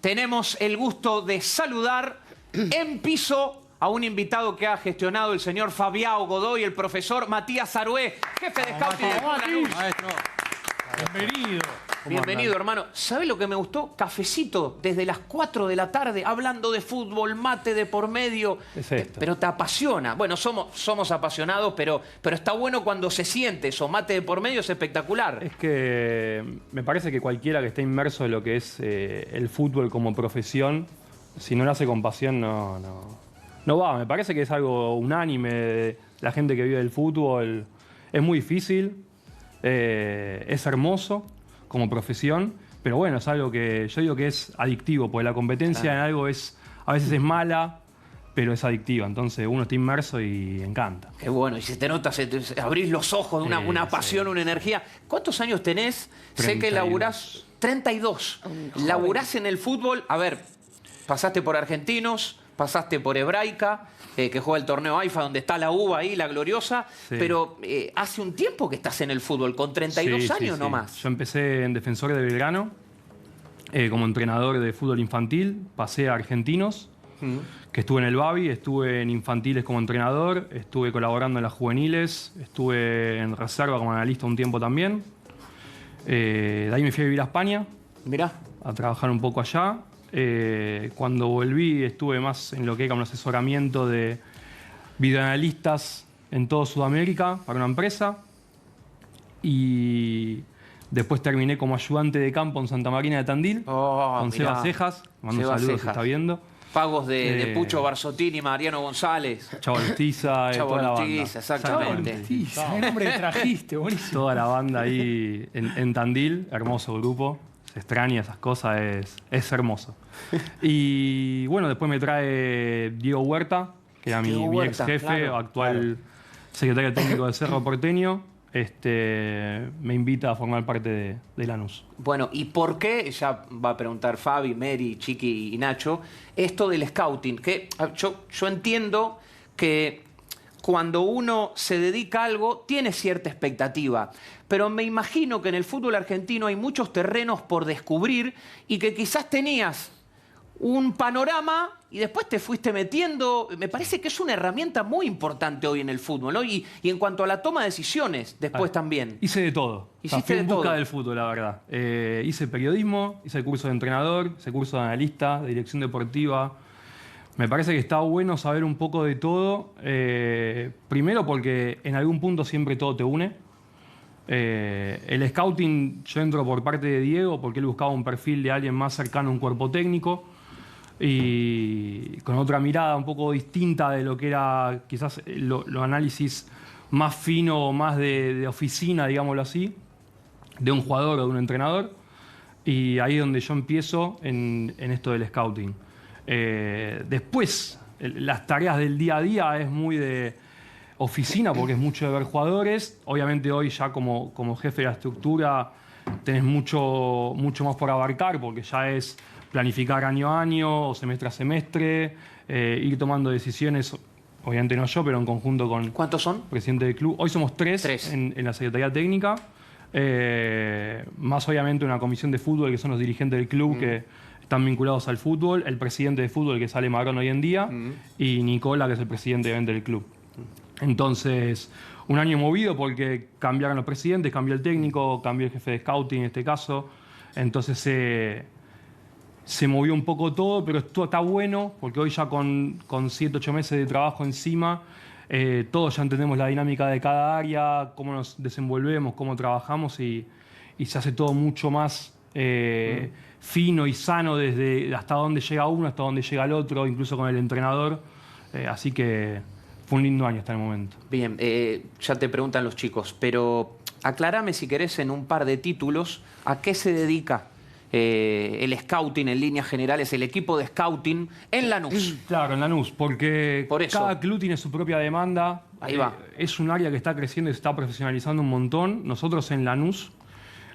tenemos el gusto de saludar en piso a un invitado que ha gestionado el señor Fabiao Godoy, el profesor Matías Arué, jefe de scouting de Lanús. Maestro. Bienvenido. Bienvenido, hermano. ¿Sabe lo que me gustó? Cafecito, desde las 4 de la tarde, hablando de fútbol, mate de por medio. Es esto. Pero te apasiona. Bueno, somos apasionados, pero está bueno cuando se siente eso. Mate de por medio es espectacular. Es que me parece que cualquiera que esté inmerso en lo que es el fútbol como profesión, si no lo hace con pasión, no va. Me parece que es algo unánime. La gente que vive del fútbol es muy difícil, es hermoso como profesión, pero bueno, es algo que yo digo que es adictivo, porque la competencia en algo a veces es mala, pero es adictiva. Entonces uno está inmerso y encanta. Qué bueno, y se te nota, abrís los ojos de una pasión, sí. una energía. ¿Cuántos años tenés? Sé que 32. laburás 32. Laburás en el fútbol. A ver, pasaste por Argentinos, pasaste por Hebraica, que juega el torneo AIFA, donde está la UBA ahí, la gloriosa. Sí. Pero hace un tiempo que estás en el fútbol, con 32 años nomás. Yo empecé en Defensor de Belgrano como entrenador de fútbol infantil, pasé a Argentinos, que estuve en el Babi, estuve en infantiles como entrenador, estuve colaborando en las juveniles, estuve en reserva como analista un tiempo también. De ahí me fui a vivir a España, Mirá. a trabajar un poco allá. Cuando volví estuve más en lo que era un asesoramiento de videoanalistas en toda Sudamérica para una empresa. Y después terminé como ayudante de campo en Santa Marina de Tandil, con mirá. Seba Cejas. Mando un Seba saludo si Cejas. está viendo. Pagos de Pucho Barzottini, Mariano González. Chavo Lustiza, Chavo toda la banda. Lustiza, exactamente. ¿Qué nombre trajiste? Buenísimo. Toda la banda ahí en Tandil, hermoso grupo. Se extraña esas cosas, es hermoso. Y bueno, después me trae Diego Huerta, que era mi ex Huerta, jefe, claro, actual secretario técnico de Cerro Porteño. Me invita a formar parte de Lanús. Bueno, ¿y por qué? Ya va a preguntar Fabi, Mary, Chiqui y Nacho, esto del scouting. Que yo entiendo que cuando uno se dedica a algo, tiene cierta expectativa. Pero me imagino que en el fútbol argentino hay muchos terrenos por descubrir y que quizás tenías un panorama y después te fuiste metiendo. Me parece que es una herramienta muy importante hoy en el fútbol, ¿no? Y en cuanto a la toma de decisiones, después también. Hice de todo. Hiciste Fui de en busca todo. del fútbol, la verdad. Hice periodismo, hice el curso de entrenador, hice el curso de analista, de dirección deportiva. Me parece que está bueno saber un poco de todo. Primero porque en algún punto siempre todo te une. El scouting yo entro por parte de Diego porque él buscaba un perfil de alguien más cercano a un cuerpo técnico y con otra mirada un poco distinta de lo que era quizás lo análisis más fino o más de oficina, digámoslo así, de un jugador o de un entrenador. Y ahí es donde yo empiezo en esto del scouting. Después, las tareas del día a día es muy de oficina porque es mucho de ver jugadores. Obviamente hoy ya como jefe de la estructura tenés mucho más por abarcar porque ya es planificar año a año o semestre a semestre, ir tomando decisiones, obviamente no yo, pero en conjunto con ¿Cuántos son? el presidente del club. Hoy somos tres. En la Secretaría Técnica, más obviamente una comisión de fútbol que son los dirigentes del club que están vinculados al fútbol, el presidente de fútbol que sale Marrón hoy en día y Nicola que es el presidente del club. Entonces, un año movido porque cambiaron los presidentes, cambió el técnico, cambió el jefe de scouting en este caso. Entonces se movió un poco todo, pero esto está bueno porque hoy ya con 7, 8 meses de trabajo encima, todos ya entendemos la dinámica de cada área, cómo nos desenvolvemos, cómo trabajamos y se hace todo mucho más fino y sano desde hasta dónde llega uno, hasta dónde llega el otro, incluso con el entrenador. Así que fue un lindo año hasta el momento. Bien, ya te preguntan los chicos, pero aclárame si querés en un par de títulos a qué se dedica el scouting en líneas generales, el equipo de scouting en Lanús. Claro, en Lanús, porque Por eso. cada club tiene su propia demanda. Ahí va. Es un área que está creciendo y se está profesionalizando un montón. Nosotros en Lanús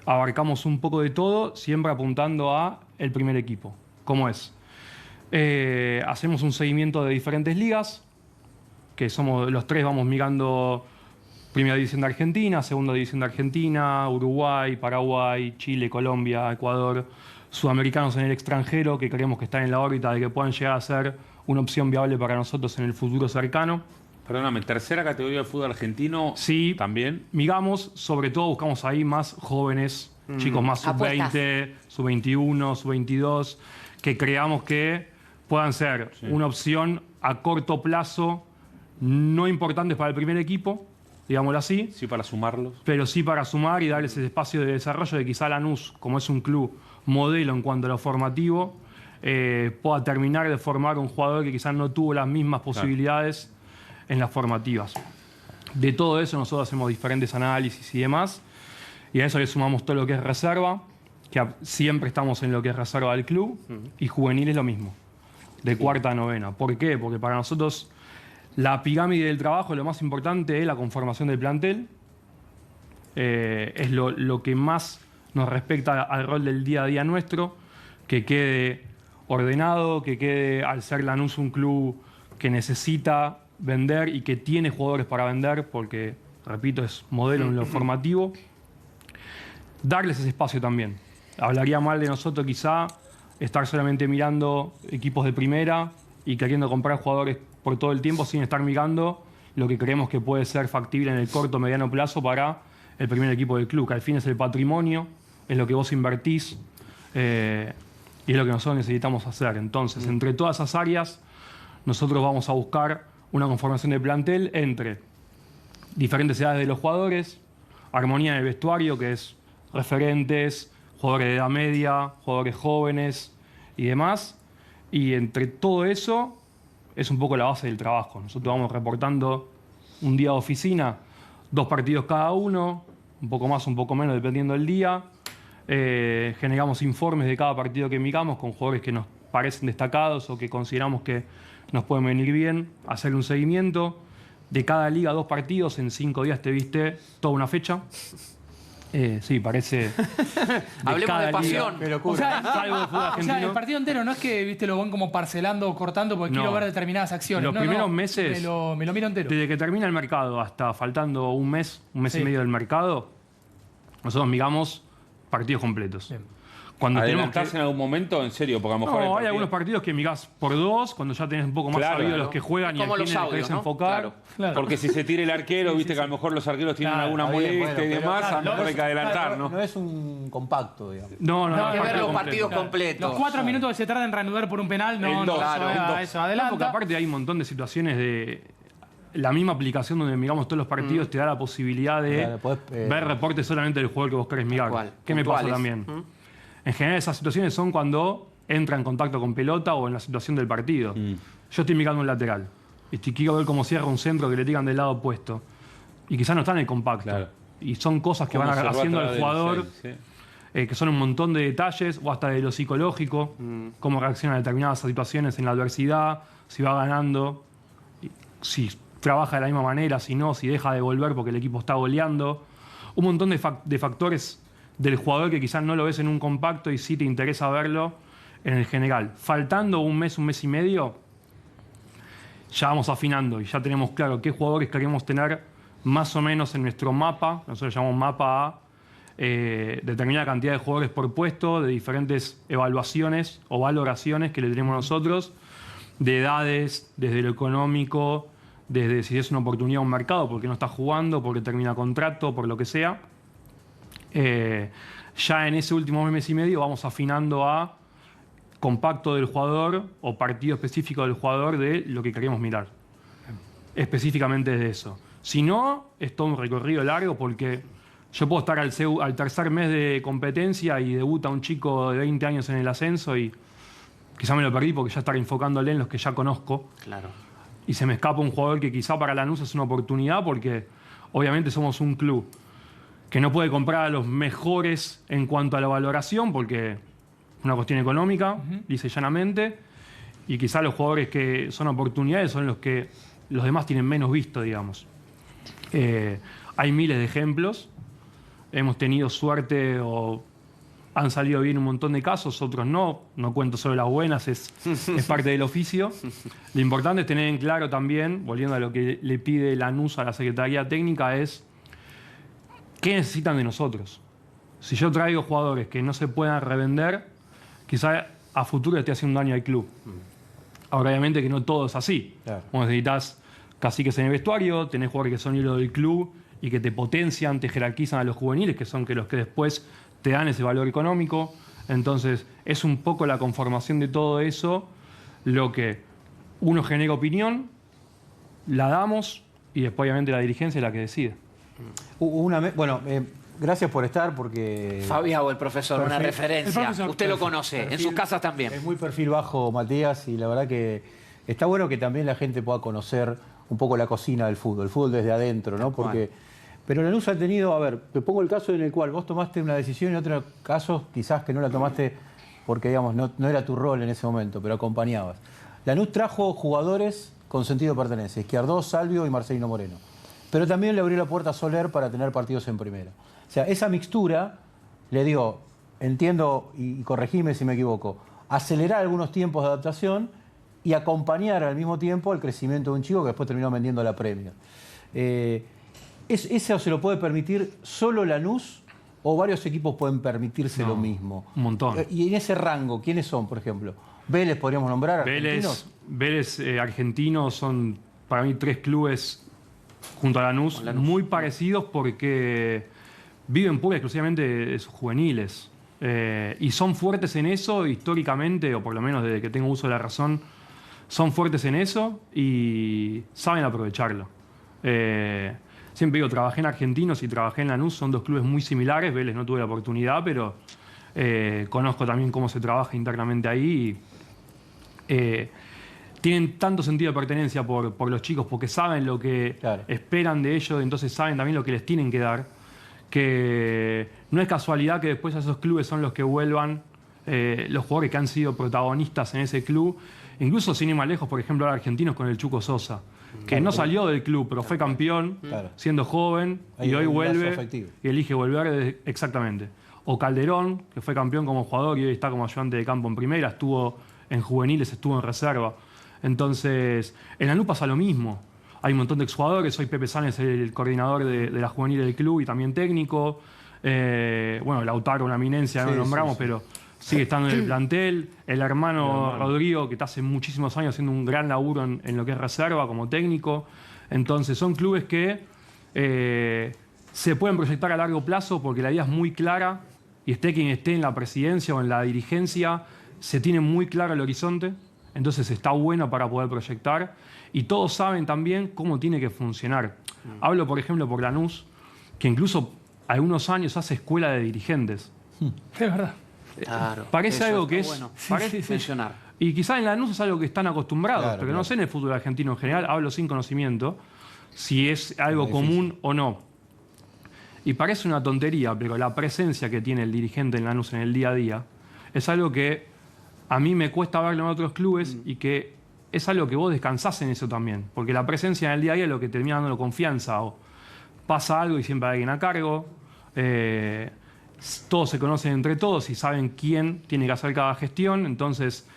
abarcamos un poco de todo, siempre apuntando a el primer equipo. ¿Cómo es? Hacemos un seguimiento de diferentes ligas, que somos los tres, vamos mirando Primera División de Argentina, Segunda División de Argentina, Uruguay, Paraguay, Chile, Colombia, Ecuador. sudamericanos en el extranjero que creemos que están en la órbita de que puedan llegar a ser una opción viable para nosotros en el futuro cercano. Perdóname, tercera categoría del fútbol argentino. Sí, también. Migamos, sobre todo buscamos ahí más jóvenes, chicos más sub-20, sub-21, sub-22, que creamos que puedan ser una opción a corto plazo, no importantes para el primer equipo, digámoslo así. Sí, para sumarlos. Pero sí para sumar y darles ese espacio de desarrollo de quizá Lanús, como es un club modelo en cuanto a lo formativo, pueda terminar de formar un jugador que quizás no tuvo las mismas posibilidades en las formativas. De todo eso nosotros hacemos diferentes análisis y demás, y a eso le sumamos todo lo que es reserva, que siempre estamos en lo que es reserva del club, y juvenil es lo mismo, de cuarta a novena. ¿Por qué? Porque para nosotros la pirámide del trabajo, lo más importante es la conformación del plantel, es lo que más nos respecta al rol del día a día nuestro, que quede ordenado, que quede, al ser Lanús un club que necesita vender y que tiene jugadores para vender, porque, repito, es modelo en lo formativo, darles ese espacio también. Hablaría mal de nosotros quizá estar solamente mirando equipos de primera y queriendo comprar jugadores por todo el tiempo sin estar mirando lo que creemos que puede ser factible en el corto o mediano plazo para el primer equipo del club, que al fin es el patrimonio, es lo que vos invertís y es lo que nosotros necesitamos hacer. Entonces, entre todas esas áreas, nosotros vamos a buscar una conformación de plantel entre diferentes edades de los jugadores, armonía en el vestuario, que es referentes, jugadores de edad media, jugadores jóvenes y demás. Y entre todo eso es un poco la base del trabajo. Nosotros vamos reportando un día de oficina, 2 partidos cada uno, un poco más, un poco menos, dependiendo del día. Generamos informes de cada partido que miramos con jugadores que nos parecen destacados o que consideramos que nos pueden venir bien, hacer un seguimiento. De cada liga, 2 partidos, en 5 días te viste toda una fecha. Sí, parece. Hablemos de pasión. O sea, Salvo de fútbol argentino. el partido entero no es que viste lo van como parcelando o cortando porque No. quiero ver determinadas acciones. Los primeros meses, me lo miro entero. desde que termina el mercado hasta faltando un mes Sí. y medio del mercado, nosotros miramos partidos completos. Bien. Cuando tenemos ¿Adelantás que... en algún momento? En serio, porque a lo mejor. No, hay algunos partidos que mirás por 2, cuando ya tenés un poco más Claro, sabido ¿no? los que juegan y Como a los quiénes audios, querés ¿no? enfocar. Claro. Claro. Porque si se tira el arquero, viste que a lo mejor los arqueros tienen Claro, alguna está bien, molestia bueno, y pero demás, claro, a lo mejor hay que adelantar, ¿no? No es un compacto, digamos. No, No, es Hay que ver partido los completo. partidos completos. Los 4 minutos que se tardan en reanudar por un penal, no, El no, dos, eso, claro, el dos. eso, No, porque adelanta. aparte hay un montón de situaciones de... La misma aplicación donde miramos todos los partidos te da la posibilidad de Claro, podés, ver reportes solamente del jugador que vos querés mirar. cual, ¿Qué me pasa puntuales. también? En general esas situaciones son cuando entra en contacto con pelota o en la situación del partido. Yo estoy mirando un lateral y quiero ver cómo cierra un centro que le tiran del lado opuesto. Y quizás no está en el compacto. Claro. Y son cosas que van Cómo se va haciendo atrás al del jugador, seis, sí. que son un montón de detalles, o hasta de lo psicológico, cómo reacciona a determinadas situaciones en la adversidad, si va ganando, si trabaja de la misma manera, si no, si deja de volver porque el equipo está goleando. Un montón de factores del jugador que quizás no lo ves en un compacto y sí te interesa verlo en el general. Faltando un mes y medio, ya vamos afinando y ya tenemos claro qué jugadores queremos tener más o menos en nuestro mapa. Nosotros llamamos mapa a determinada cantidad de jugadores por puesto, de diferentes evaluaciones o valoraciones que le tenemos nosotros, de edades, desde lo económico, desde si es una oportunidad o un mercado, porque no está jugando, porque termina contrato, por lo que sea. Ya en ese último mes y medio vamos afinando a compacto del jugador o partido específico del jugador de lo que queremos mirar. Específicamente de eso. Si no, es todo un recorrido largo porque yo puedo estar al tercer mes de competencia y debuta un chico de 20 años en el ascenso y quizá me lo perdí porque ya estaré enfocándole en los que ya conozco. Claro. Y se me escapa un jugador que quizá para Lanús es una oportunidad porque obviamente somos un club que no puede comprar a los mejores en cuanto a la valoración porque es una cuestión económica, dice llanamente, y quizá los jugadores que son oportunidades son los que los demás tienen menos visto, digamos. Hay miles de ejemplos, hemos tenido suerte o han salido bien un montón de casos, otros no cuento solo las buenas, es parte del oficio. Lo importante es tener en claro también, volviendo a lo que le pide Lanús a la Secretaría Técnica, es qué necesitan de nosotros. Si yo traigo jugadores que no se puedan revender, quizá a futuro le esté haciendo daño al club. Ahora, obviamente que no todo es así. Claro. Vos necesitas caciques en el vestuario, tenés jugadores que son hilo del club y que te potencian, te jerarquizan a los juveniles, que son los que después te dan ese valor económico. Entonces, es un poco la conformación de todo eso lo que uno genera opinión, la damos y después, obviamente, la dirigencia es la que decide. Bueno, gracias por estar porque... Fabián, el profesor, una Perfecto. referencia. El profesor. Usted lo conoce, en sus casas también. Es muy perfil bajo, Matías, y la verdad que está bueno que también la gente pueda conocer un poco la cocina del fútbol, el fútbol desde adentro, ¿no? Porque, pero Lanús ha tenido, a ver, te pongo el caso en el cual vos tomaste una decisión y otro caso quizás que no la tomaste porque, digamos, no era tu rol en ese momento, pero acompañabas. Lanús trajo jugadores con sentido de pertenencia, Izquierdo, Salvio y Marcelino Moreno. Pero también le abrió la puerta a Soler para tener partidos en primera. O sea, esa mixtura le dio, entiendo, y corregime si me equivoco, acelerar algunos tiempos de adaptación y acompañar al mismo tiempo el crecimiento de un chico que después terminó vendiendo la Premier. ¿Eso se lo puede permitir solo Lanús o varios equipos pueden permitirse lo mismo? Un montón. Y en ese rango, ¿quiénes son, por ejemplo? Vélez, podríamos nombrar, argentinos. Vélez argentinos son para mí 3 clubes junto a Lanús muy parecidos porque viven pura y exclusivamente de sus juveniles. Y son fuertes en eso históricamente, o por lo menos desde que tengo uso de la razón, son fuertes en eso y saben aprovecharlo. Siempre digo, trabajé en Argentinos y trabajé en Lanús, son 2 clubes muy similares. Vélez no tuve la oportunidad, pero conozco también cómo se trabaja internamente ahí. Tienen tanto sentido de pertenencia por los chicos, porque saben lo que esperan de ellos, entonces saben también lo que les tienen que dar, que no es casualidad que después esos clubes son los que vuelvan los jugadores que han sido protagonistas en ese club, incluso sin ir más lejos, por ejemplo, ahora Argentinos con el Chuco Sosa, que no salió del club, pero fue campeón siendo joven y hoy vuelve y elige volver exactamente. O Calderón, que fue campeón como jugador y hoy está como ayudante de campo en primera, estuvo en juveniles, estuvo en reserva. Entonces, en Lanús pasa lo mismo. Hay un montón de exjugadores. Hoy Pepe Sáenz es el coordinador de la juvenil del club y también técnico. Bueno, Lautaro, una eminencia, no lo nombramos, pero sigue estando en el plantel. El hermano Rodrigo, que está hace muchísimos años haciendo un gran laburo en lo que es reserva como técnico. Entonces, son clubes que se pueden proyectar a largo plazo porque la idea es muy clara y esté quien esté en la presidencia o en la dirigencia, se tiene muy claro el horizonte. Entonces está bueno para poder proyectar y todos saben también cómo tiene que funcionar. Hablo, por ejemplo, por Lanús, que incluso algunos años hace escuela de dirigentes. Es verdad. Claro, parece algo que es... bueno parece, mencionar. Y quizás en Lanús es algo que están acostumbrados, Claro, pero no sé en el fútbol argentino en general, hablo sin conocimiento, si es algo común o no. Y parece una tontería, pero la presencia que tiene el dirigente en Lanús en el día a día es algo que a mí me cuesta verlo en otros clubes y que es algo que vos descansás en eso también. Porque la presencia en el día a día es lo que termina dando confianza. O pasa algo y siempre hay alguien a cargo. Todos se conocen entre todos y saben quién tiene que hacer cada gestión. Entonces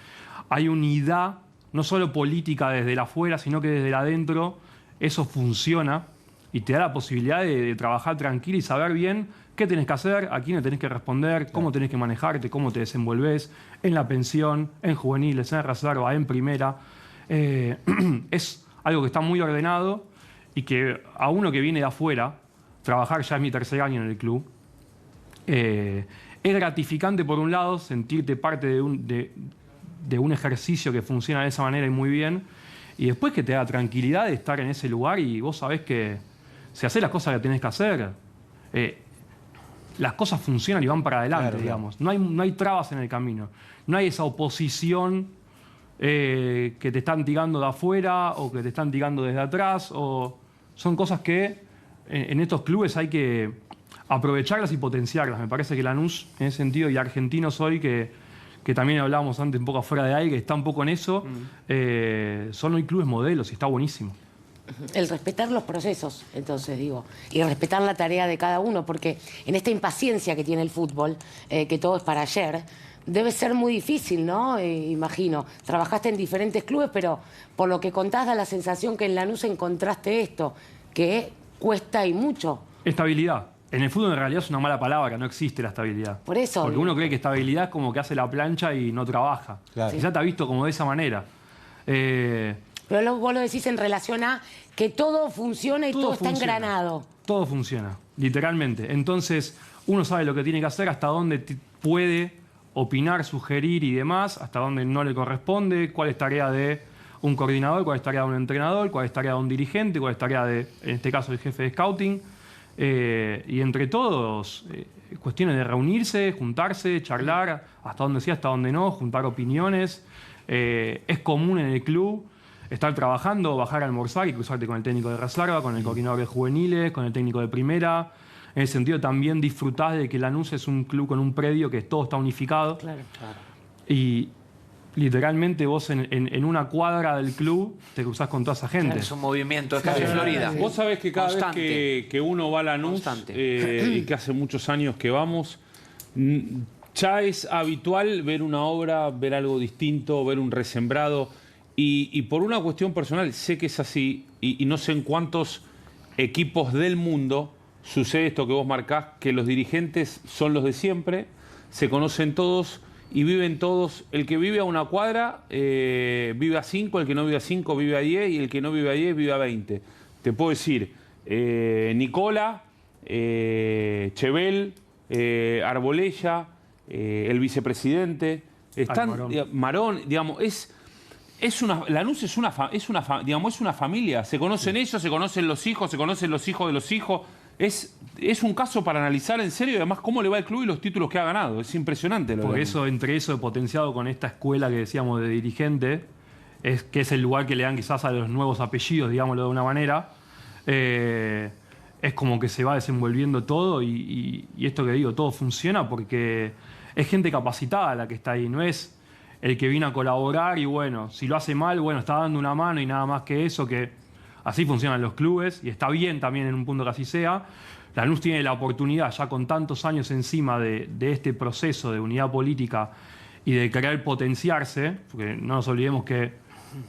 hay unidad, no solo política desde el afuera, sino que desde el adentro. Eso funciona y te da la posibilidad de trabajar tranquilo y saber bien qué tenés que hacer, a quién le tenés que responder, cómo tenés que manejarte, cómo te desenvolvés en la pensión, en juveniles, en reserva, en primera. Es algo que está muy ordenado y que a uno que viene de afuera, trabajar ya es mi 3er año en el club, es gratificante por un lado sentirte parte de un ejercicio que funciona de esa manera y muy bien, y después que te da tranquilidad de estar en ese lugar y vos sabés que si haces las cosas que tenés que hacer, las cosas funcionan y van para adelante, digamos. No hay trabas en el camino. No hay esa oposición que te están tirando de afuera o que te están tirando desde atrás. Son cosas que en estos clubes hay que aprovecharlas y potenciarlas. Me parece que Lanús, en ese sentido, y Argentinos hoy, que también hablábamos antes un poco afuera de ahí, que está un poco en eso, son hoy clubes modelos y está buenísimo. El respetar los procesos, entonces digo, y respetar la tarea de cada uno, porque en esta impaciencia que tiene el fútbol, que todo es para ayer, debe ser muy difícil, ¿no? Imagino. Trabajaste en diferentes clubes, pero por lo que contás da la sensación que en Lanús encontraste esto, que cuesta y mucho. Estabilidad. En el fútbol en realidad es una mala palabra, no existe la estabilidad. Por eso. Porque uno cree que estabilidad es como que hace la plancha y no trabaja. Claro. Quizá te ha visto como de esa manera. Pero vos lo decís en relación a que todo funciona y todo está funciona. engranado. Todo funciona, literalmente. Entonces, uno sabe lo que tiene que hacer, hasta dónde puede opinar, sugerir y demás, hasta dónde no le corresponde, cuál es tarea de un coordinador, cuál es tarea de un entrenador, cuál es tarea de un dirigente, cuál es tarea de, en este caso, el jefe de scouting. Y entre todos, cuestiones de reunirse, juntarse, charlar, hasta donde sí, hasta donde no, juntar opiniones. Es común en el club estar trabajando, bajar a almorzar y cruzarte con el técnico de reserva, con el coordinador de juveniles, con el técnico de primera. En ese sentido también disfrutás de que Lanús es un club con un predio que todo está unificado. Claro. Y literalmente vos en una cuadra del club te cruzás con toda esa gente. Es un movimiento, es casi Florida. Vos sabés que cada Constante. vez que uno va a Lanús, y que hace muchos años que vamos, ya es habitual ver una obra, ver algo distinto, ver un resembrado. Y por una cuestión personal, sé que es así, y no sé en cuántos equipos del mundo sucede esto que vos marcás, que los dirigentes son los de siempre, se conocen todos y viven todos. El que vive a una cuadra vive a 5, el que no vive a 5 vive a 10 y el que no vive a 10 vive a 20. Te puedo decir, Nicola, Chevel, Arbolella, el vicepresidente, están, Marón, digamos, Lanús es una familia. Se conocen ellos, se conocen los hijos de los hijos. Es un caso para analizar en serio y además cómo le va el club y los títulos que ha ganado. Es impresionante. Por eso, entre eso potenciado con esta escuela que decíamos de dirigente, que es el lugar que le dan quizás a los nuevos apellidos, digámoslo de una manera, es como que se va desenvolviendo todo y esto que digo, todo funciona porque es gente capacitada la que está ahí, no es el que vino a colaborar y bueno, si lo hace mal, bueno, está dando una mano y nada más que eso, que así funcionan los clubes y está bien también en un punto que así sea. Lanús tiene la oportunidad, ya con tantos años encima de este proceso de unidad política y de querer potenciarse, porque no nos olvidemos que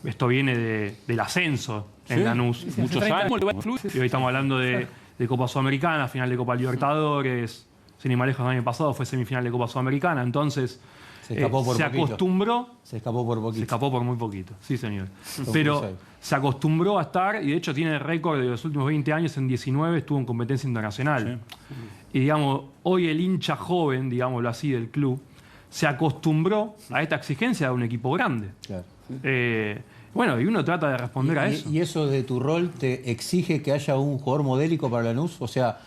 esto viene del ascenso en Lanús. Muchos años. Y hoy estamos hablando de Copa Sudamericana, final de Copa Libertadores, sin ir más lejos, el año pasado fue semifinal de Copa Sudamericana, entonces Se escapó por poquito. Acostumbró. Se escapó por poquito. Se escapó por muy poquito, sí señor. Pero se acostumbró a estar, y de hecho tiene el récord de los últimos 20 años, en 19 estuvo en competencia internacional. Sí. Y digamos, hoy el hincha joven, digámoslo así, del club, se acostumbró a esta exigencia de un equipo grande. Claro. Bueno, y uno trata de responder a eso. ¿Y eso de tu rol te exige que haya un jugador modélico para Lanús? O sea,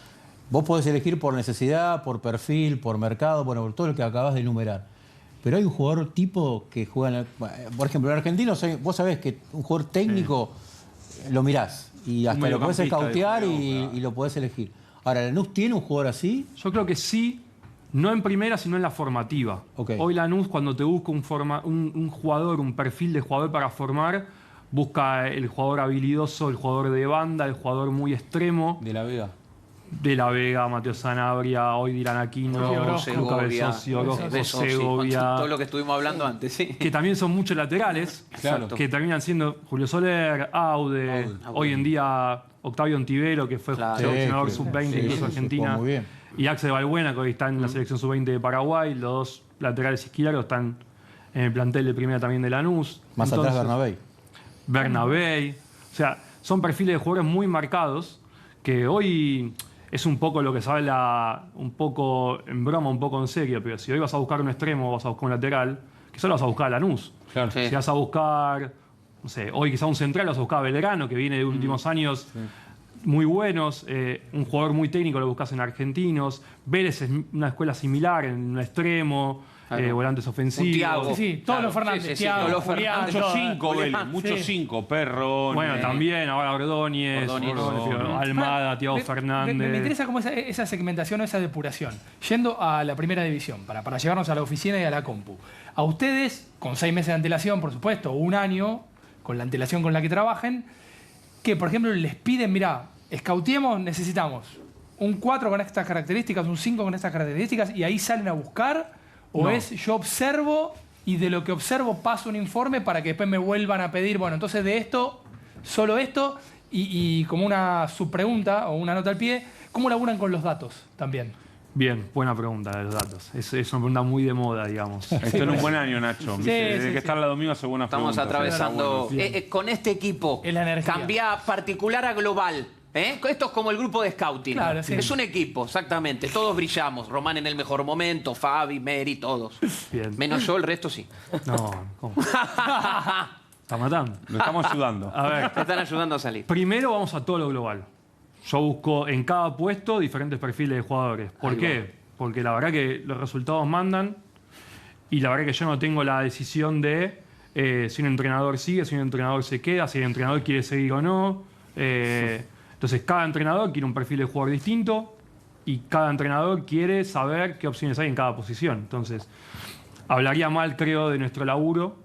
vos podés elegir por necesidad, por perfil, por mercado, bueno, por todo lo que acabas de enumerar. Pero hay un jugador tipo que juega por ejemplo, en Argentino, vos sabés que un jugador técnico lo mirás y hasta lo podés escautear y lo podés elegir. Ahora, ¿Lanús tiene un jugador así? Yo creo que sí, no en primera, sino en la formativa. Okay. Hoy Lanús, cuando te busca un jugador, un perfil de jugador para formar, busca el jugador habilidoso, el jugador de banda, el jugador muy extremo. De la Vega. De la Vega, Mateo Sanabria, hoy Dirán Aquino, Segovia, Segovia, todo lo que estuvimos hablando antes, sí. Que también son muchos laterales, claro, que terminan siendo Julio Soler, Aude, hoy en día Octavio Ontivero, que fue seleccionador sub-20 incluso Argentina, muy bien. Y Axel Balbuena, que hoy está en la selección sub-20 de Paraguay. Los dos laterales izquierdos están en el plantel de primera también de Lanús. Más atrás Bernabé. O sea, son perfiles de jugadores muy marcados que hoy es un poco lo que se habla, un poco en broma, un poco en serio, pero si hoy vas a buscar un extremo, vas a buscar un lateral, que solo vas a buscar a Lanús. Claro. Si vas a buscar, no sé, hoy quizá un central, vas a buscar a Belgrano, que viene de últimos años muy buenos, un jugador muy técnico lo buscas en Argentinos, Vélez es una escuela similar, en un extremo, volantes ofensivos. Sí, todos los Fernández, Thiago, Julián, muchos 5, Vélez, muchos 5, Perrón. Bueno, también, ahora Ordóñez, Almada, Thiago Fernández. Me interesa como esa segmentación o esa depuración. Yendo a la primera división, para llevarnos a la oficina y a la compu. A ustedes, con 6 meses de antelación, por supuesto, o un año, con la antelación con la que trabajen, que, por ejemplo, les piden, mirá, escautiemos, necesitamos un 4 con estas características, un 5 con estas características, y ahí salen a buscar, o no. Es yo observo y de lo que observo paso un informe para que después me vuelvan a pedir, bueno, entonces de esto, solo esto, y como una subpregunta o una nota al pie, ¿Cómo laburan con los datos también? Bien, buena pregunta de los datos. Es una pregunta muy de moda, digamos. Esto en un buen año, Nacho. Desde que está la domingo hace buenas Estamos preguntas. atravesando con este equipo. Es la energía. Cambia particular a global. Esto es como el grupo de scouting. Claro, sí. Es un equipo, exactamente. Todos brillamos. Román en el mejor momento, Fabi, Mary, todos. Bien. Menos yo, el resto sí. No, ¿cómo? ¿Está matando? Lo estamos ayudando. A ver, Te están ayudando a salir. primero vamos a todo lo global. Yo busco en cada puesto diferentes perfiles de jugadores. ¿Por Ahí qué? Porque la verdad que los resultados mandan y la verdad que yo no tengo la decisión de si un entrenador sigue, si un entrenador se queda, si el entrenador quiere seguir o no. Entonces, cada entrenador quiere un perfil de jugador distinto y cada entrenador quiere saber qué opciones hay en cada posición. Entonces, hablaría mal, creo, de nuestro laburo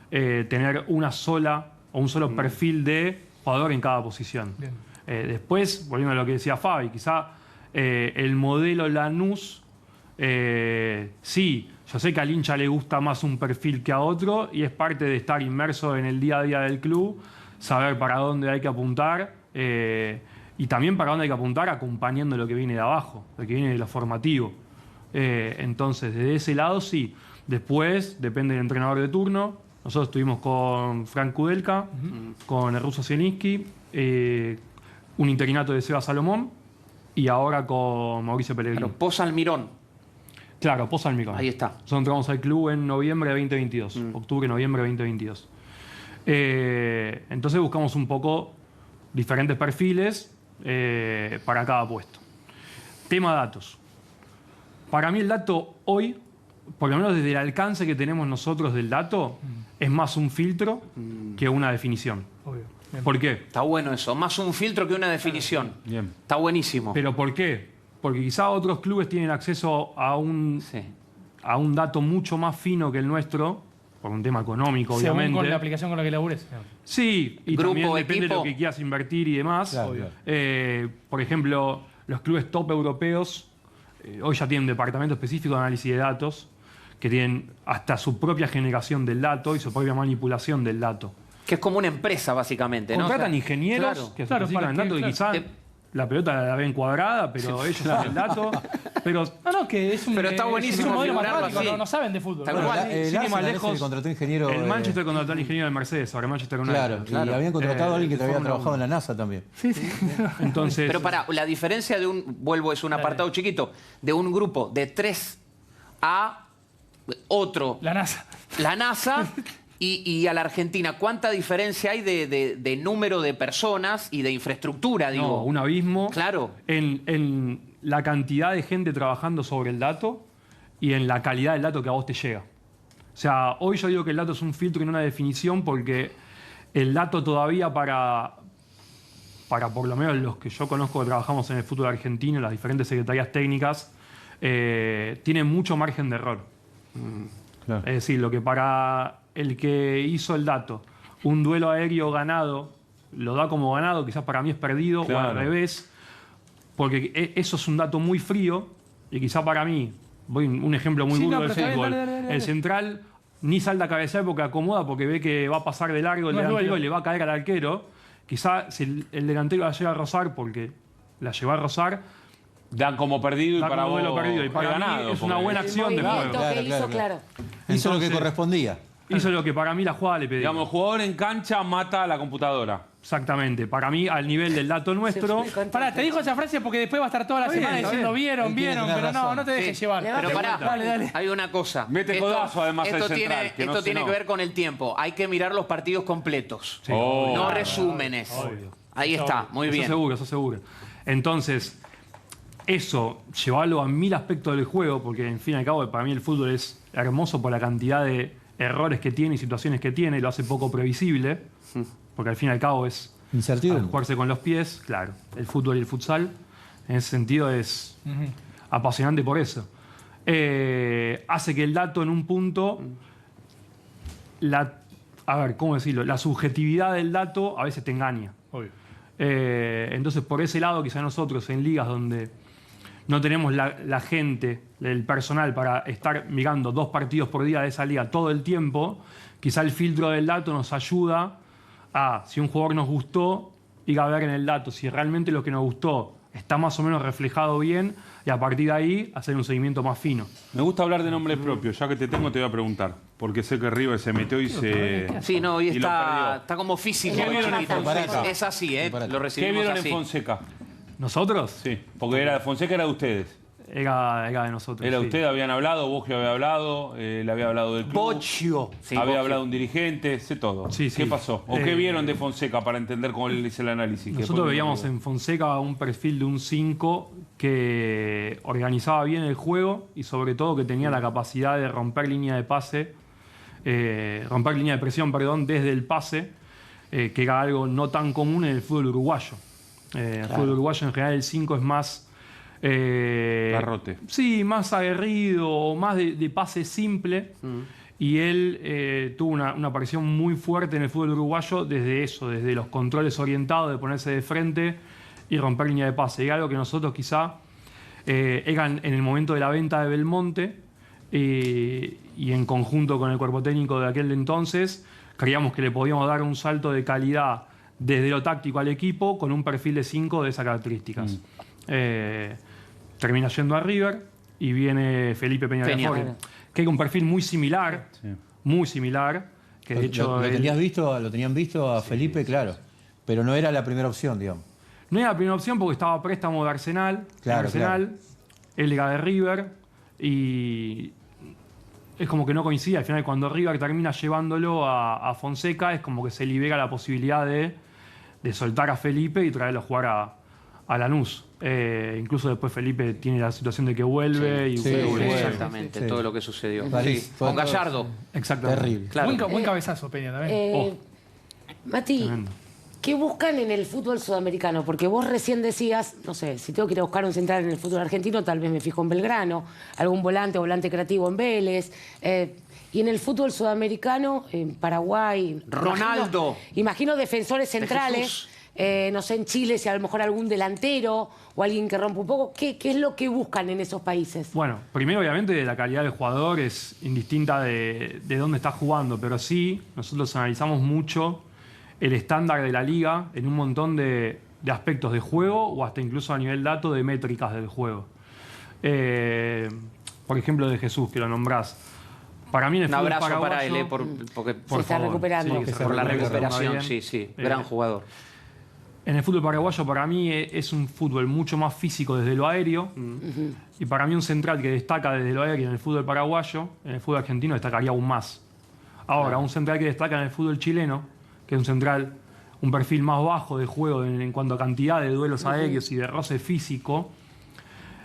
tener una sola o un solo perfil de jugador en cada posición. Después, volviendo a lo que decía Fabi, quizá el modelo Lanús, sí, yo sé que al hincha le gusta más un perfil que a otro y es parte de estar inmerso en el día a día del club, saber para dónde hay que apuntar y también para dónde hay que apuntar acompañando lo que viene de abajo, lo que viene de lo formativo. Entonces, desde ese lado sí. Después, depende del entrenador de turno. Nosotros estuvimos con Frank Kudelka, con el ruso Zielinski, un interinato de Seba Salomón y ahora con Mauricio Pellegrini. Claro, Poza Almirón. Claro, Poza Almirón. Ahí está. Nosotros entramos al club en noviembre de 2022. Octubre, noviembre de 2022. Entonces buscamos un poco diferentes perfiles para cada puesto. Tema datos. Para mí el dato hoy, por lo menos desde el alcance que tenemos nosotros del dato, es más un filtro que una definición. Obvio. ¿Por qué? Está bueno eso. Más un filtro que una definición. Bien. Está buenísimo. ¿Pero por qué? Porque quizá otros clubes tienen acceso a un dato mucho más fino que el nuestro, por un tema económico, Según obviamente. con la aplicación con la que labures. Sí, y Grupo, también depende de equipo. lo que quieras invertir y demás. Claro, claro. Por ejemplo, los clubes top europeos hoy ya tienen un departamento específico de análisis de datos que tienen hasta su propia generación del dato y su propia manipulación del dato. Que es como una empresa, básicamente, ¿no? Contratan O sea, ingenieros claro. que se Claro, especifican en para que- datos y claro. quizá la pelota la ven cuadrada, pero ellos saben el dato. Pero No, que es un, Pero está buenísimo es un modelo figurarlo matemático, así. no saben de fútbol. Tal Bueno, cual. El sin ir más Arsenal ese lejos, le contrató ingeniero. el Manchester contrató al ingeniero del Mercedes, ahora Manchester United. Claro, y habían contratado a alguien que había trabajado en la NASA también. Entonces, Pero pará, la diferencia de es un apartado chiquito, de un grupo de 3 a otro, La NASA. la NASA, y a la Argentina, ¿cuánta diferencia hay de número de personas y de infraestructura, digo? no, un abismo Claro. en la cantidad de gente trabajando sobre el dato y en la calidad del dato que a vos te llega. O sea, hoy yo digo que el dato es un filtro y no una definición porque el dato todavía para por lo menos los que yo conozco que trabajamos en el fútbol argentino, las diferentes secretarías técnicas, tiene mucho margen de error. Claro. Es decir, lo que para el que hizo el dato, un duelo aéreo ganado, lo da como ganado, quizás para mí es perdido, o al Claro. revés, porque eso es un dato muy frío, y quizás para mí, voy un ejemplo muy Sí, burdo no, del pero está bien, fútbol, dale, dale, dale. el central ni salta a cabecear porque acomoda, porque ve que va a pasar de largo el No es delantero duelo. y le va a caer al arquero. Quizás si el delantero la llega a rozar porque la lleva a rozar, Dan como perdido y da para como vos duelo perdido. Y para mí ganado. es una porque- buena El acción de movimiento juego. que él hizo, claro. Hizo lo que Entonces- correspondía. Hizo lo que para mí la jugada le pedía. Digamos, el jugador en cancha mata a la computadora. Exactamente. Para mí, al nivel del dato nuestro, Pará, te dijo esa frase porque después va a estar toda la Está semana bien, está diciendo bien. vieron, Él tiene que vieron, tener pero no, razón. no te dejes Sí, llevar. Pero pará, Dale, dale. hay una cosa. Mete codazo, además, esto el tiene, central, que no esto se tiene no. que ver con el tiempo. Hay que mirar los partidos completos, Oh. no resúmenes. Ahí está, muy bien. Eso seguro, eso seguro. Entonces, eso, llevarlo a 1000 aspectos del juego, porque en fin y al cabo, para mí el fútbol es hermoso por la cantidad de errores que tiene y situaciones que tiene, y lo hace poco previsible, porque al fin y al cabo es Incertidumbre. jugarse con los pies, claro. El fútbol y el futsal, en ese sentido, es apasionante por eso. Hace que el dato en un punto, a ver, ¿cómo decirlo? La subjetividad del dato a veces te engaña. Obvio. Entonces, por ese lado, quizá nosotros en ligas donde no tenemos la gente, el personal para estar mirando 2 partidos por día de esa liga todo el tiempo, quizá el filtro del dato nos ayuda a, si un jugador nos gustó, ir a ver en el dato si realmente lo que nos gustó está más o menos reflejado bien y a partir de ahí hacer un seguimiento más fino. Me gusta hablar de nombres propios. Ya que te tengo, te voy a preguntar. Porque sé que River se metió y se... Sí, no, y y lo perdió. está como físico. ¿Qué vieron en Fonseca? Es así, lo ¿Qué recibimos vieron así. en Fonseca? ¿Nosotros? Sí, porque Fonseca era de ustedes. Era de nosotros. Era sí. usted, habían hablado, Boggio había hablado, le había hablado del club. Boggio. Sí, había Boggio. hablado un dirigente, sé todo. Sí, ¿Qué sí. pasó? ¿O qué vieron de Fonseca para entender cómo él hizo el análisis? Nosotros veíamos en Fonseca un perfil de un 5 que organizaba bien el juego y sobre todo que tenía la capacidad de romper línea de pase, romper línea de presión, perdón, desde el pase, que era algo no tan común en el fútbol uruguayo. En el fútbol uruguayo en general el 5 es más... Garrote. Sí, más aguerrido o más de pase simple. Y él tuvo una aparición muy fuerte en el fútbol uruguayo desde eso, desde los controles orientados, de ponerse de frente y romper línea de pase. Y algo que nosotros quizá eran en el momento de la venta de Belmonte y en conjunto con el cuerpo técnico de aquel entonces, creíamos que le podíamos dar un salto de calidad desde lo táctico al equipo con un perfil de 5 de esas características. Termina yendo a River y viene Felipe Peñarol, que es un perfil muy similar, que de hecho... ¿Lo tenían visto a Felipe? Claro. Pero no era la primera opción, digamos. No era la primera opción porque estaba a préstamo de Arsenal. Claro, Él era de River y es como que no coincide. Al final, cuando River termina llevándolo a Fonseca, es como que se libera la posibilidad de soltar a Felipe y traerlo a jugar a Lanús. Incluso después Felipe tiene la situación de que vuelve y vuelve. Exactamente, Sí. todo lo que sucedió. París, Sí, fue con todo- Gallardo. Exactamente. Terrible. Claro. Buen cabezazo, Peña, también. Mati, Tremendo. ¿qué buscan en el fútbol sudamericano? Porque vos recién decías, no sé, si tengo que ir a buscar un central en el fútbol argentino, tal vez me fijo en Belgrano, algún volante creativo en Vélez. Y en el fútbol sudamericano, en Paraguay... Ronaldo. Imagino defensores centrales. Jesús. No sé, en Chile, si a lo mejor algún delantero o alguien que rompa un poco. ¿Qué es lo que buscan en esos países? Bueno, primero obviamente la calidad del jugador es indistinta de dónde está jugando, pero sí, nosotros analizamos mucho el estándar de la liga en un montón de aspectos de juego o hasta incluso a nivel dato de métricas del juego. Por ejemplo, de Jesús, que lo nombrás. Para mí en el Un fútbol abrazo para él, paraguayo- porque Se está recuperando. Sí, que se por la recupere, recuperación, bien. sí, gran jugador. En el fútbol paraguayo para mí es un fútbol mucho más físico desde lo aéreo y para mí un central que destaca desde lo aéreo en el fútbol paraguayo, en el fútbol argentino destacaría aún más. Ahora, un central que destaca en el fútbol chileno, que es un central, un perfil más bajo de juego en cuanto a cantidad de duelos aéreos y de roce físico,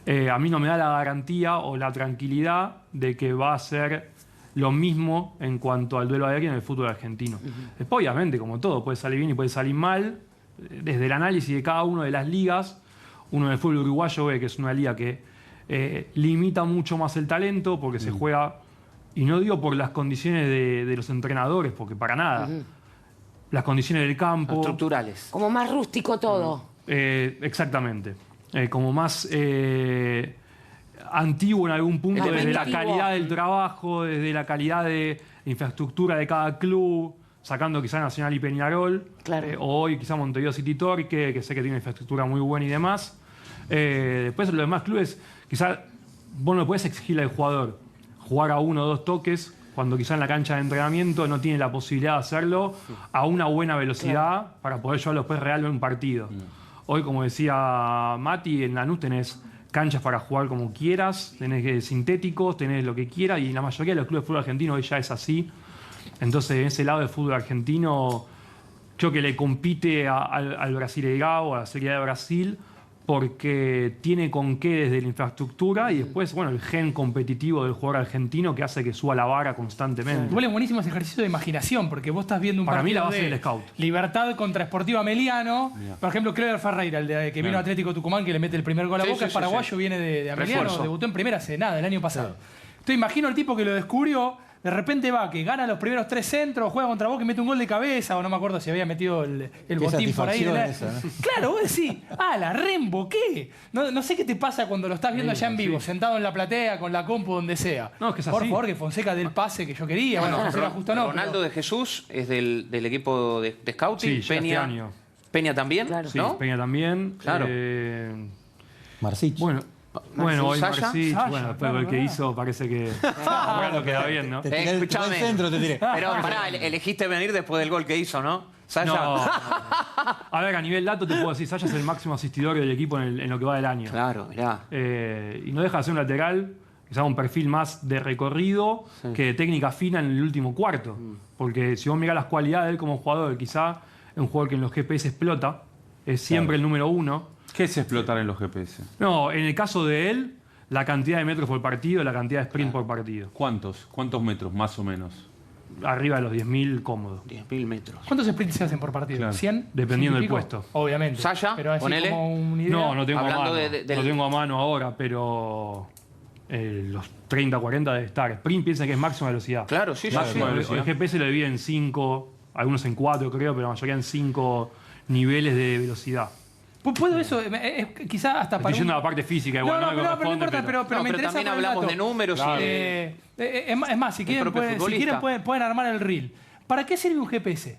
a mí no me da la garantía o la tranquilidad de que va a ser lo mismo en cuanto al duelo aéreo en el fútbol argentino. Después, obviamente, como todo, puede salir bien y puede salir mal. Desde el análisis de cada una de las ligas, uno en el fútbol uruguayo ve que es una liga que limita mucho más el talento porque se juega, y no digo por las condiciones de los entrenadores, porque para nada, las condiciones del campo. Estructurales. Como más rústico todo. Exactamente. Como más antiguo en algún punto, desde la Repetitivo. calidad del trabajo, desde la calidad de infraestructura de cada club, sacando quizá Nacional y Peñarol, Claro. o hoy quizá Montevideo City Torque, que sé que tiene una infraestructura muy buena y demás. Después los demás clubes, quizá vos no podés exigirle al jugador jugar a 1 o 2 toques, cuando quizá en la cancha de entrenamiento no tiene la posibilidad de hacerlo a una buena velocidad para poder llevarlo después real en un partido. Hoy, como decía Mati, en Lanús tenés canchas para jugar como quieras, tenés sintéticos, tenés lo que quieras, y la mayoría de los clubes de fútbol argentino hoy ya es así. Entonces, en ese lado del fútbol argentino, creo que le compite al Brasileirao, a la Serie A de Brasil, porque tiene con qué desde la infraestructura y después, bueno, el gen competitivo del jugador argentino que hace que suba la vara constantemente. Igual es buenísimo ese ejercicio de imaginación, porque vos estás viendo un Para mí partido la base de del scout. Libertad contra Sportiva Meliano. Por ejemplo, Clever Ferreira, el de que vino a Atlético Tucumán, que le mete el primer gol a Sí, Boca, sí, es sí, paraguayo, sí. viene de Ameliano, Refuerzo. debutó en primera hace nada, el año pasado. Entonces imagino el tipo que lo descubrió, de repente va, que gana los primeros 3 centros, juega contra Boca y mete un gol de cabeza, o no me acuerdo si había metido el botín por ahí. satisfacción esa, ¿no? Claro, vos decís, la reemboqué. No sé qué te pasa cuando lo estás viendo allá en vivo, sentado en la platea, con la compu, donde sea. No, es que es Por así. favor, que Fonseca dé el pase que yo quería. Bueno, Fonseca justo no. Ronaldo pero- de Jesús es del equipo de scouting. Sí, ya este Peña, año. Peña también, Claro. Sí, ¿no? Peña también. Claro. Marcich. Bueno, hoy Sasha. Marcich, Sasha, bueno, después claro, el que claro. hizo parece que bueno, queda bien, ¿no? Te tiré el escuchame. centro, te tiré. Pero pará, elegiste venir después del gol que hizo, ¿no? Sasha. No. A ver, a nivel dato te puedo decir, Sasha es el máximo asistidor del equipo en lo que va del año. Claro, mirá. Y no deja de ser un lateral que sea un perfil más de recorrido que de técnica fina en el último cuarto. Porque si vos mirás las cualidades de él como jugador, quizá es un jugador que en los GPS explota, es siempre el número 1. ¿Qué es explotar en los GPS? No, en el caso de él, la cantidad de metros por partido, la cantidad de sprint por partido. ¿Cuántos? ¿Cuántos metros, más o menos? Arriba de los 10.000 cómodo. 10.000 metros. ¿Cuántos sprints se hacen por partido? Claro. ¿100? Dependiendo del ¿100 y pico? puesto. Obviamente. Sasha, pero así ponele. como una idea. No, no tengo a Hablando mano. del- No tengo a mano ahora, pero los 30, 40 debe estar. Sprint piensa que es máxima velocidad. Claro, sí, sí, sí. Máxima velocidad. El GPS lo divide en 5, algunos en 4 creo, pero la mayoría en 5 niveles de velocidad. ¿Puedo eso? Quizá hasta para Estoy yendo un- a la parte física, igual no, me pero no corresponde, importa, pero No, me pero interesa también por el hablamos dato. de números y Es más, si quieren, propio pueden, futbolista. pueden armar el reel. ¿Para qué sirve un GPS?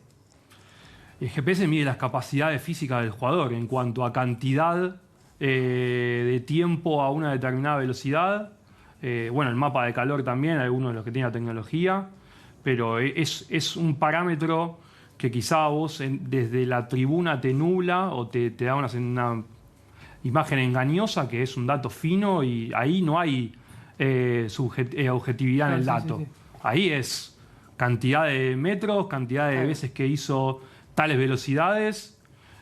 El GPS mide las capacidades físicas del jugador en cuanto a cantidad de tiempo a una determinada velocidad. Bueno, el mapa de calor también, algunos de los que tienen la tecnología. Pero es un parámetro que quizá vos desde la tribuna te nubla o te da una imagen engañosa, que es un dato fino y ahí no hay objetividad en el Sí, sí, dato. sí. Ahí es cantidad de metros, cantidad de veces que hizo tales velocidades.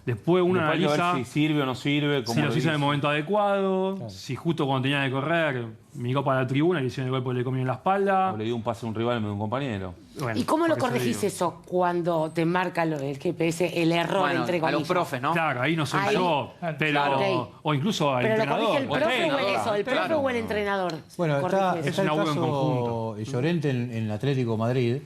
Después uno Después hay que ver analiza si sirve o no sirve. si los hizo en el momento adecuado, si justo cuando tenía que correr miró para la tribuna y le hicieron el gol porque le comieron la espalda. O le dio un pase a un rival en vez de un compañero. Bueno, ¿Y cómo lo por corregís digo. eso cuando te marca el GPS el error, Bueno, entre a comillas? los profes, ¿no? Claro, ahí no soy Ahí. yo, pero Claro. Ok. o incluso al ¿Pero lo entrenador. corrige el profe o el, entrenador, eso, el profe claro. o el entrenador? Bueno, está Corrige eso. el una huevo en caso conjunto. Llorente en el Atlético de Madrid.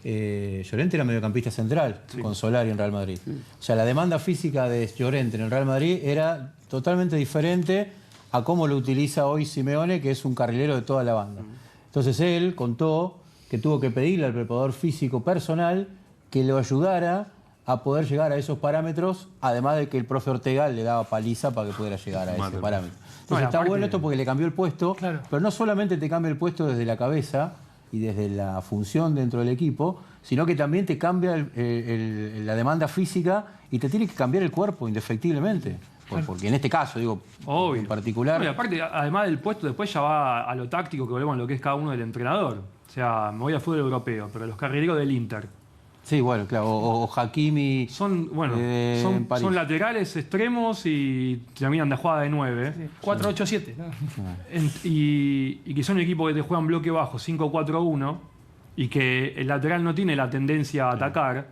Llorente era mediocampista central con Solari en Real Madrid. O sea, la demanda física de Llorente en el Real Madrid era totalmente diferente a cómo lo utiliza hoy Simeone, que es un carrilero de toda la banda. Entonces él contó que tuvo que pedirle al preparador físico personal que lo ayudara a poder llegar a esos parámetros, además de que el profe Ortega le daba paliza para que pudiera llegar a ese parámetro. Entonces No, y está aparte- bueno esto porque le cambió el puesto, Claro. pero no solamente te cambia el puesto desde la cabeza y desde la función dentro del equipo, sino que también te cambia la demanda física y te tiene que cambiar el cuerpo indefectiblemente. Porque en este caso, digo, Obvio. en particular... No, y aparte, además del puesto, después ya va a lo táctico, que volvemos a lo que es cada uno del entrenador. O sea, me voy al fútbol europeo, pero los carrileros del Inter Sí, bueno, claro, o Hakimi son, bueno, en París. son laterales extremos y terminan de jugada de 9. 4-8-7. ¿no? Y que son un equipo que te juegan bloque bajo, 5-4-1, y que el lateral no tiene la tendencia a atacar.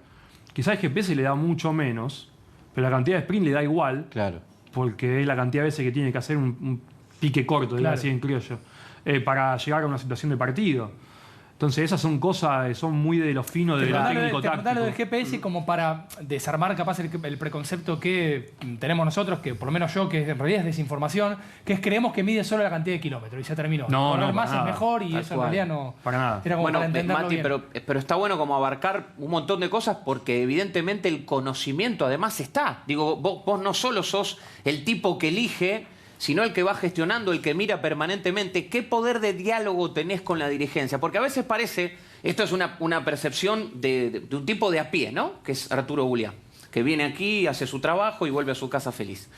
Quizás el GPS le da mucho menos, pero la cantidad de sprint le da igual, Claro. porque es la cantidad de veces que tiene que hacer un pique corto, Claro. así en criollo, para llegar a una situación de partido. Entonces esas son cosas, son muy de lo fino del técnico Te preguntaba lo del táctico. GPS como para desarmar capaz el preconcepto que tenemos nosotros, que por lo menos yo, que en realidad es desinformación, que es creemos que mide solo la cantidad de kilómetros y se terminó. No, Correr no, más para es nada. mejor y Tal eso en cual. realidad no... Para nada. Era como Bueno, para entenderlo Mati, bien. pero está bueno como abarcar un montón de cosas porque evidentemente el conocimiento además está. Digo, vos no solo sos el tipo que elige, sino el que va gestionando, el que mira permanentemente. ¿Qué poder de diálogo tenés con la dirigencia? Porque a veces parece, esto es una percepción de un tipo de a pie, ¿no? Que es Arturo Bulia, que viene aquí, hace su trabajo y vuelve a su casa feliz.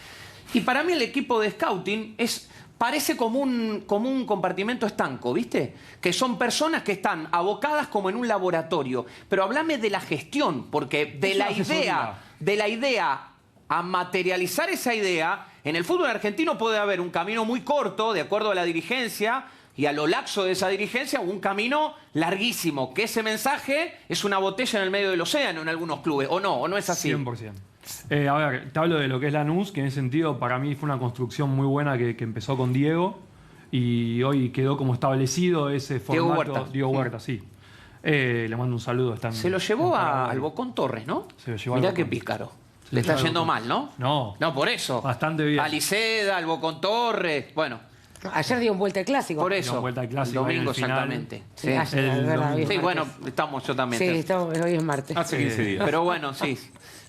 Y para mí el equipo de scouting parece como un compartimento estanco, ¿viste? Que son personas que están abocadas como en un laboratorio. Pero háblame de la gestión, porque de la idea a materializar esa idea, en el fútbol argentino puede haber un camino muy corto, de acuerdo a la dirigencia, y a lo laxo de esa dirigencia, un camino larguísimo, que ese mensaje es una botella en el medio del océano en algunos clubes, o no es así. 100%. A ver, te hablo de lo que es Lanús, que en ese sentido para mí fue una construcción muy buena que empezó con Diego y hoy quedó como establecido ese Diego formato. Huerta. Diego Huerta, sí. Le mando un saludo. Se lo llevó al Bocón Torres, ¿no? Se lo llevó al Mirá Bocón. qué pícaro. Se Le lo está llevó al yendo Bocón. mal, ¿no? No. No, por eso. Bastante bien. A Liceda, al Bocón Torres, bueno. Ayer dio un vuelta el clásico. Por eso, Dieron vuelta al clásico el domingo en el final. exactamente. Sí, Ayer, es verdad, hoy es Sí, martes. bueno, estamos yo también. Sí, hoy es martes. Hace 15 días. Pero bueno, sí.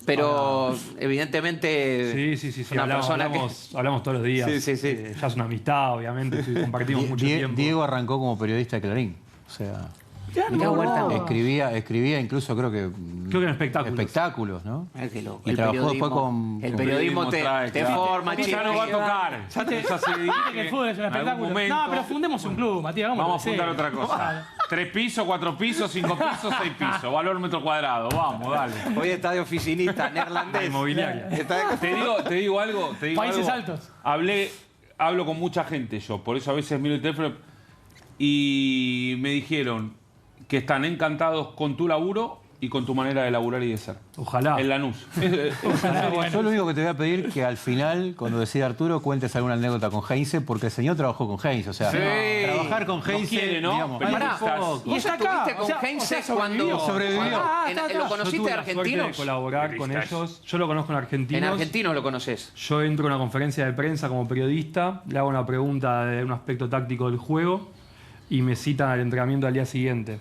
Pero evidentemente Sí. una persona que... Hablamos todos los días. Sí. Ya es una amistad, obviamente. Compartimos mucho tiempo. Diego arrancó como periodista de Clarín. O sea, Mirá, Huerta. escribía incluso creo que en espectáculos. ¿no? Es que lo- Y trabajó después el con- periodismo te claro. forma, Ya no va a tocar. Ya se Viste que el fútbol es un en algún espectáculo. momento No, pero fundemos un club, Matías. vamos a fundar otra cosa. 3 pisos, 4 pisos, 5 pisos, 6 pisos. Valor metro cuadrado. Vamos, dale. Hoy está de oficinista La neerlandés. inmobiliaria. Te digo algo. Países altos. Hablo con mucha gente yo, por eso a veces miro el teléfono y me dijeron que están encantados con tu laburo y con tu manera de laburar y de ser. Ojalá. En Lanús. Yo lo único que te voy a pedir que al final, cuando decida Arturo, cuentes alguna anécdota con Heinze, porque el señor trabajó con Heinze. O sea, Sí. trabajar con Heinze, quiere, ¿no? digamos, Pero Pará, estás- ¿y está acá? ¿Vos estuviste con Heinze sobrevivió. ¿Lo Yo conociste tuve de la suerte de argentinos? colaborar con ellos. Yo lo conozco en argentinos. En argentinos lo conoces. Yo entro a una conferencia de prensa como periodista, le hago una pregunta de un aspecto táctico del juego y me citan al entrenamiento al día siguiente.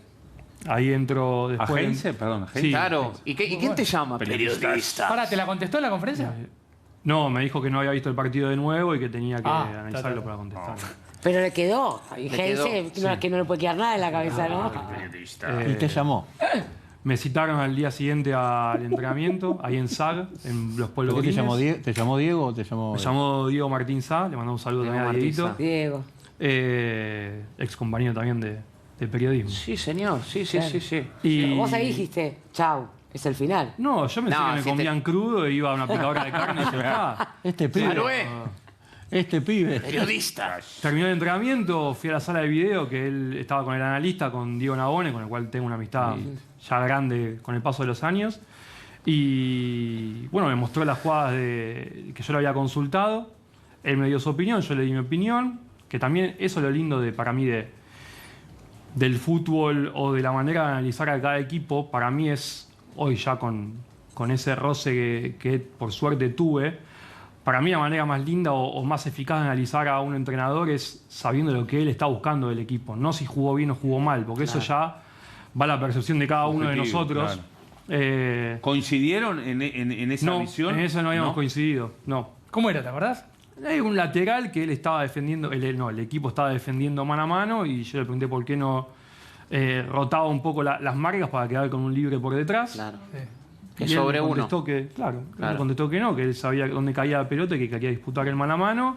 Ahí entro ¿A después. Heinze? Perdón, ¿a Heinze? Sí. Claro. ¿Y quién te llama? Periodista. Pará, ¿te la contestó en la conferencia? No, me dijo que no había visto el partido de nuevo y que tenía que ta. analizarlo para contestar. Pero le quedó. Y quedó, Heinze, no, es que no le puede quedar nada en la cabeza, ¿no? y te llamó. Me citaron al día siguiente al entrenamiento, ahí en SAG, en los ¿Por qué polvorines. ¿Te llamó Diego o te llamó...? Me llamó Diego Martín Sá, le mandamos un saludo Diego también a Martín Dieguito. Sá. Diego. Ex compañero también de periodismo. Sí, señor. Sí. Y... Vos ahí dijiste, chau, es el final. No, yo pensé No, que me si comían crudo y iba a una picadora de carne y ya está. Este pibe. Manuel, Este pibe. periodista. Terminó el entrenamiento, fui a la sala de video, que él estaba con el analista, con Diego Nabone, con el cual tengo una amistad ya grande con el paso de los años. Y bueno, me mostró las jugadas que yo le había consultado. Él me dio su opinión, yo le di mi opinión. Que también eso es lo lindo para mí del fútbol o de la manera de analizar a cada equipo. Para mí es, hoy ya con ese roce que por suerte tuve, para mí la manera más linda o más eficaz de analizar a un entrenador es sabiendo lo que él está buscando del equipo. No si jugó bien o jugó mal, porque eso ya va a la percepción de cada uno de Objetivo, nosotros. claro. ¿Coincidieron en esa No, visión? en eso no habíamos coincidido, no. ¿Cómo era, te acordás? Hay un lateral que él estaba defendiendo, el equipo estaba defendiendo mano a mano y yo le pregunté por qué no rotaba un poco las marcas para quedar con un libre por detrás. Claro. Sí. Que Y él sobre me uno. contestó que, claro, él Claro. me contestó que no, que él sabía dónde caía la pelota y que quería disputar el mano a mano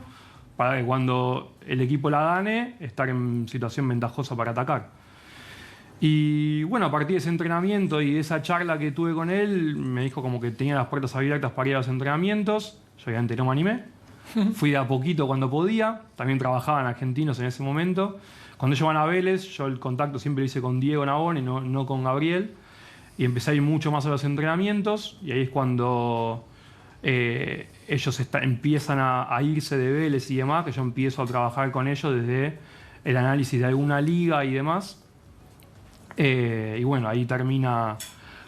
para que cuando el equipo la gane, estar en situación ventajosa para atacar. Y bueno, a partir de ese entrenamiento y de esa charla que tuve con él, me dijo como que tenía las puertas abiertas para ir a los entrenamientos. Yo obviamente no me animé. Fui de a poquito cuando podía. También trabajaban argentinos en ese momento. Cuando ellos van a Vélez, yo el contacto siempre lo hice con Diego Nabone, no con Gabriel. Y empecé a ir mucho más a los entrenamientos. Y ahí es cuando ellos empiezan a irse de Vélez y demás, que yo empiezo a trabajar con ellos desde el análisis de alguna liga y demás. Y bueno, ahí termina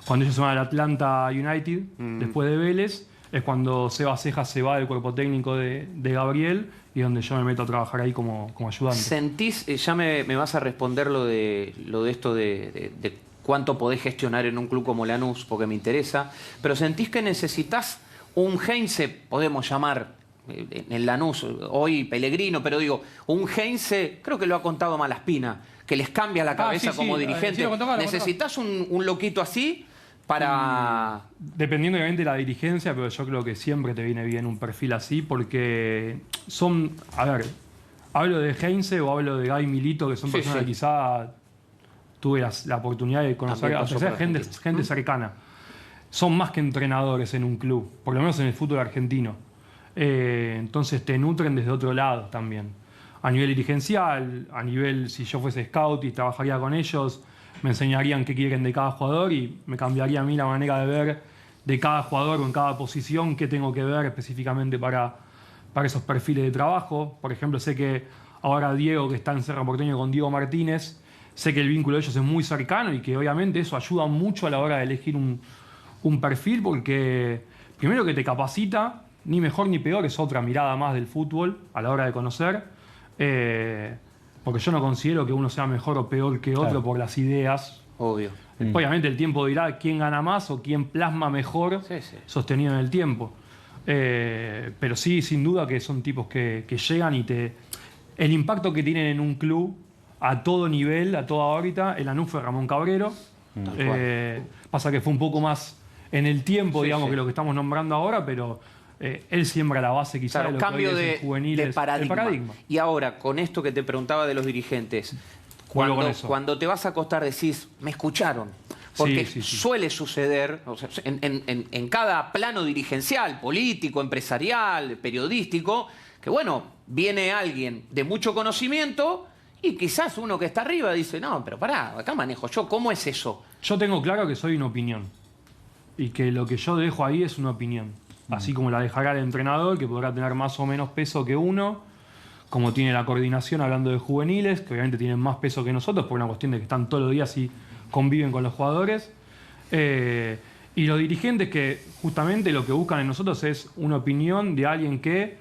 cuando ellos se van al Atlanta United, después de Vélez, es cuando Seba Cejas se va del cuerpo técnico de Gabriel y donde yo me meto a trabajar ahí como ayudante. ¿Sentís, ya me vas a responder lo de esto de cuánto podés gestionar en un club como Lanús, porque me interesa, pero sentís que necesitas un Heinze, podemos llamar en Lanús, hoy Pellegrino, pero digo, un Heinze, creo que lo ha contado Malaspina, que les cambia la cabeza sí, como sí, dirigente. sí, lo contó. ¿Necesitas un loquito así para...? Dependiendo obviamente de la dirigencia, pero yo creo que siempre te viene bien un perfil así porque son, a ver, hablo de Heinze o hablo de Gaby Milito, que son Sí, personas sí. que quizá tuve la oportunidad de conocer, También a pasó ser por gente Argentina. cercana. Son más que entrenadores en un club, por lo menos en el fútbol argentino. Entonces te nutren desde otro lado también. A nivel dirigencial, a nivel, si yo fuese scout y trabajaría con ellos, me enseñarían qué quieren de cada jugador y me cambiaría a mí la manera de ver de cada jugador o en cada posición, qué tengo que ver específicamente para esos perfiles de trabajo. Por ejemplo, sé que ahora Diego, que está en Cerro Porteño con Diego Martínez, sé que el vínculo de ellos es muy cercano y que obviamente eso ayuda mucho a la hora de elegir un perfil porque primero que te capacita, ni mejor ni peor, es otra mirada más del fútbol a la hora de conocer. porque yo no considero que uno sea mejor o peor que otro por las ideas. Obvio. Obviamente el tiempo dirá quién gana más o quién plasma mejor sostenido en el tiempo. Pero sí, sin duda que son tipos que llegan y el impacto que tienen en un club a todo nivel, a toda órbita. El Lanús fue Ramón Cabrero. Pasa que fue un poco más en el tiempo, digamos, que lo que estamos nombrando ahora, pero él siembra la base quizás de lo cambio que hoy es juveniles, de paradigma. Y ahora, con esto que te preguntaba de los dirigentes, cuando te vas a acostar decís, me escucharon. Porque suele suceder, o sea, en cada plano dirigencial, político, empresarial, periodístico, que bueno, viene alguien de mucho conocimiento y quizás uno que está arriba dice, no, pero pará, acá manejo yo, ¿cómo es eso? Yo tengo claro que soy una opinión y que lo que yo dejo ahí es una opinión. Así como la dejará el entrenador, que podrá tener más o menos peso que uno, como tiene la coordinación hablando de juveniles, que obviamente tienen más peso que nosotros por una cuestión de que están todos los días y conviven con los jugadores. Y los dirigentes que justamente lo que buscan en nosotros es una opinión de alguien que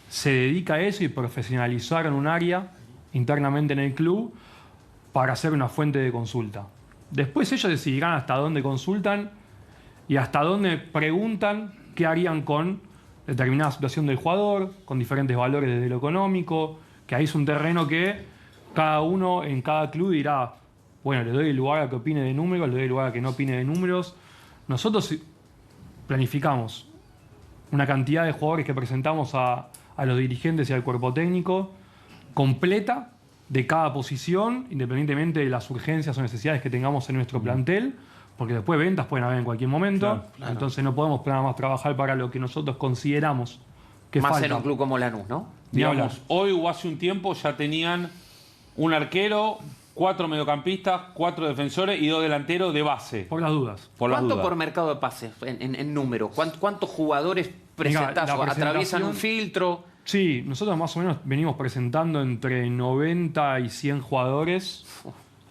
se dedica a eso y profesionalizaron un área internamente en el club para hacer una fuente de consulta. Después ellos decidirán hasta dónde consultan y hasta dónde preguntan qué harían con determinada situación del jugador, con diferentes valores desde lo económico, que ahí es un terreno que cada uno en cada club dirá, bueno, le doy el lugar a que opine de números, le doy el lugar a que no opine de números. Nosotros planificamos una cantidad de jugadores que presentamos a los dirigentes y al cuerpo técnico completa de cada posición, independientemente de las urgencias o necesidades que tengamos en nuestro plantel, porque después ventas pueden haber en cualquier momento, entonces no podemos nada más trabajar para lo que nosotros consideramos que más falta. En un club como Lanús, ¿no? Digamos, hoy o hace un tiempo ya tenían un arquero, 4 mediocampistas, 4 defensores y 2 delanteros de base. Por las dudas. ¿Cuánto por mercado de pases en número? ¿Cuántos jugadores presentás? ¿Atraviesan un filtro? Sí, nosotros más o menos venimos presentando entre 90 y 100 jugadores,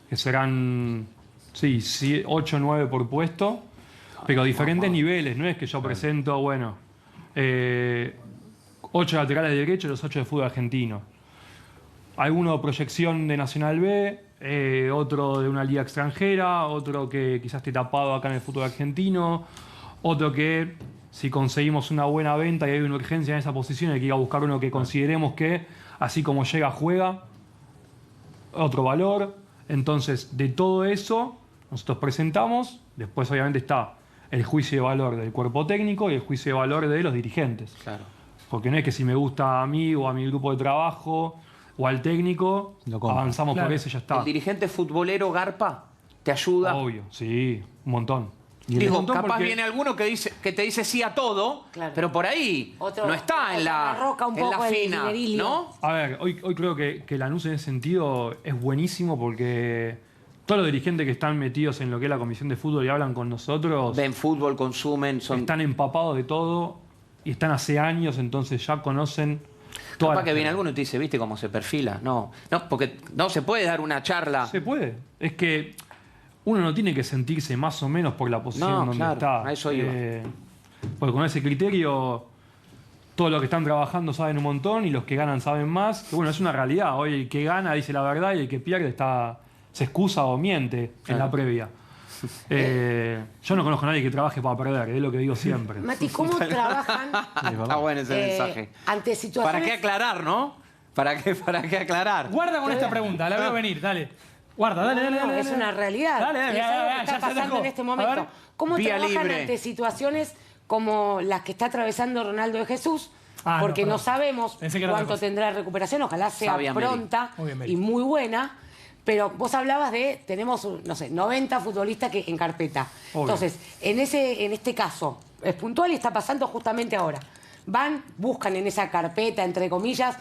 que serán 8 o 9 por puesto, pero diferentes niveles. No es que yo presento, 8 laterales derechos y los 8 de fútbol argentino. Alguno de proyección de Nacional B, otro de una liga extranjera, otro que quizás esté tapado acá en el fútbol argentino, otro que si conseguimos una buena venta y hay una urgencia en esa posición hay que ir a buscar uno que consideremos que así como llega, juega, otro valor. Entonces, de todo eso nosotros presentamos, después obviamente está el juicio de valor del cuerpo técnico y el juicio de valor de los dirigentes. Claro. Porque no es que si me gusta a mí o a mi grupo de trabajo o al técnico, avanzamos por eso y ya está. ¿El dirigente futbolero garpa te ayuda? Obvio, sí, un montón. Digo, capaz viene alguno que te dice sí a todo, pero por ahí no está en la fina, ¿no? A ver, hoy creo que Lanús en ese sentido es buenísimo porque todos los dirigentes que están metidos en lo que es la comisión de fútbol y hablan con nosotros... Ven fútbol, consumen... Están empapados de todo y están hace años, entonces ya conocen... Capaz que viene alguno y te dice, ¿viste cómo se perfila? No, porque no se puede dar una charla. Se puede. Es que uno no tiene que sentirse más o menos por la posición donde está. A eso iba. Porque con ese criterio, todos los que están trabajando saben un montón y los que ganan saben más. Que bueno, es una realidad. Hoy el que gana dice la verdad y el que pierde se excusa o miente en la previa. Yo no conozco a nadie que trabaje para perder, es lo que digo siempre. Mati, ¿cómo trabajan? Está bueno ese mensaje. Ante situaciones... ¿Para qué aclarar, no? ¿Para qué aclarar? Guarda con esta pregunta, la veo venir, dale. Guarda, dale. Es una realidad. Dale, es algo que está pasando en este momento. ¿Cómo trabajan ante situaciones como las que está atravesando Ronaldo de Jesús? Porque no sabemos cuánto tendrá de recuperación, ojalá sea pronta y muy buena. Pero vos hablabas de, tenemos, 90 futbolistas en carpeta. Obvio. Entonces, en este caso, es puntual y está pasando justamente ahora. Buscan en esa carpeta, entre comillas,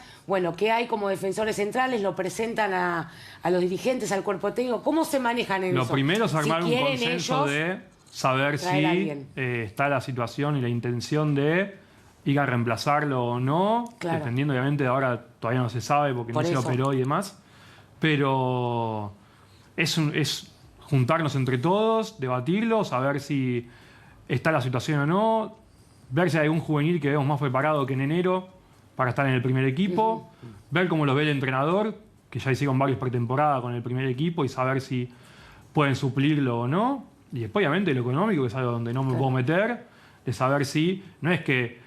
qué hay como defensores centrales, lo presentan a los dirigentes, al cuerpo técnico. ¿Cómo se manejan en eso? Lo primero es armar un consenso de saber si está la situación y la intención de ir a reemplazarlo o no, dependiendo obviamente de ahora todavía no se sabe porque no se operó y demás. Pero es juntarnos entre todos, debatirlo, saber si está la situación o no, ver si hay algún juvenil que vemos más preparado que en enero para estar en el primer equipo, ver cómo lo ve el entrenador, que ya hicieron varios pretemporadas con el primer equipo, y saber si pueden suplirlo o no. Y después, obviamente, lo económico, que es algo donde no me puedo meter, de saber si no es que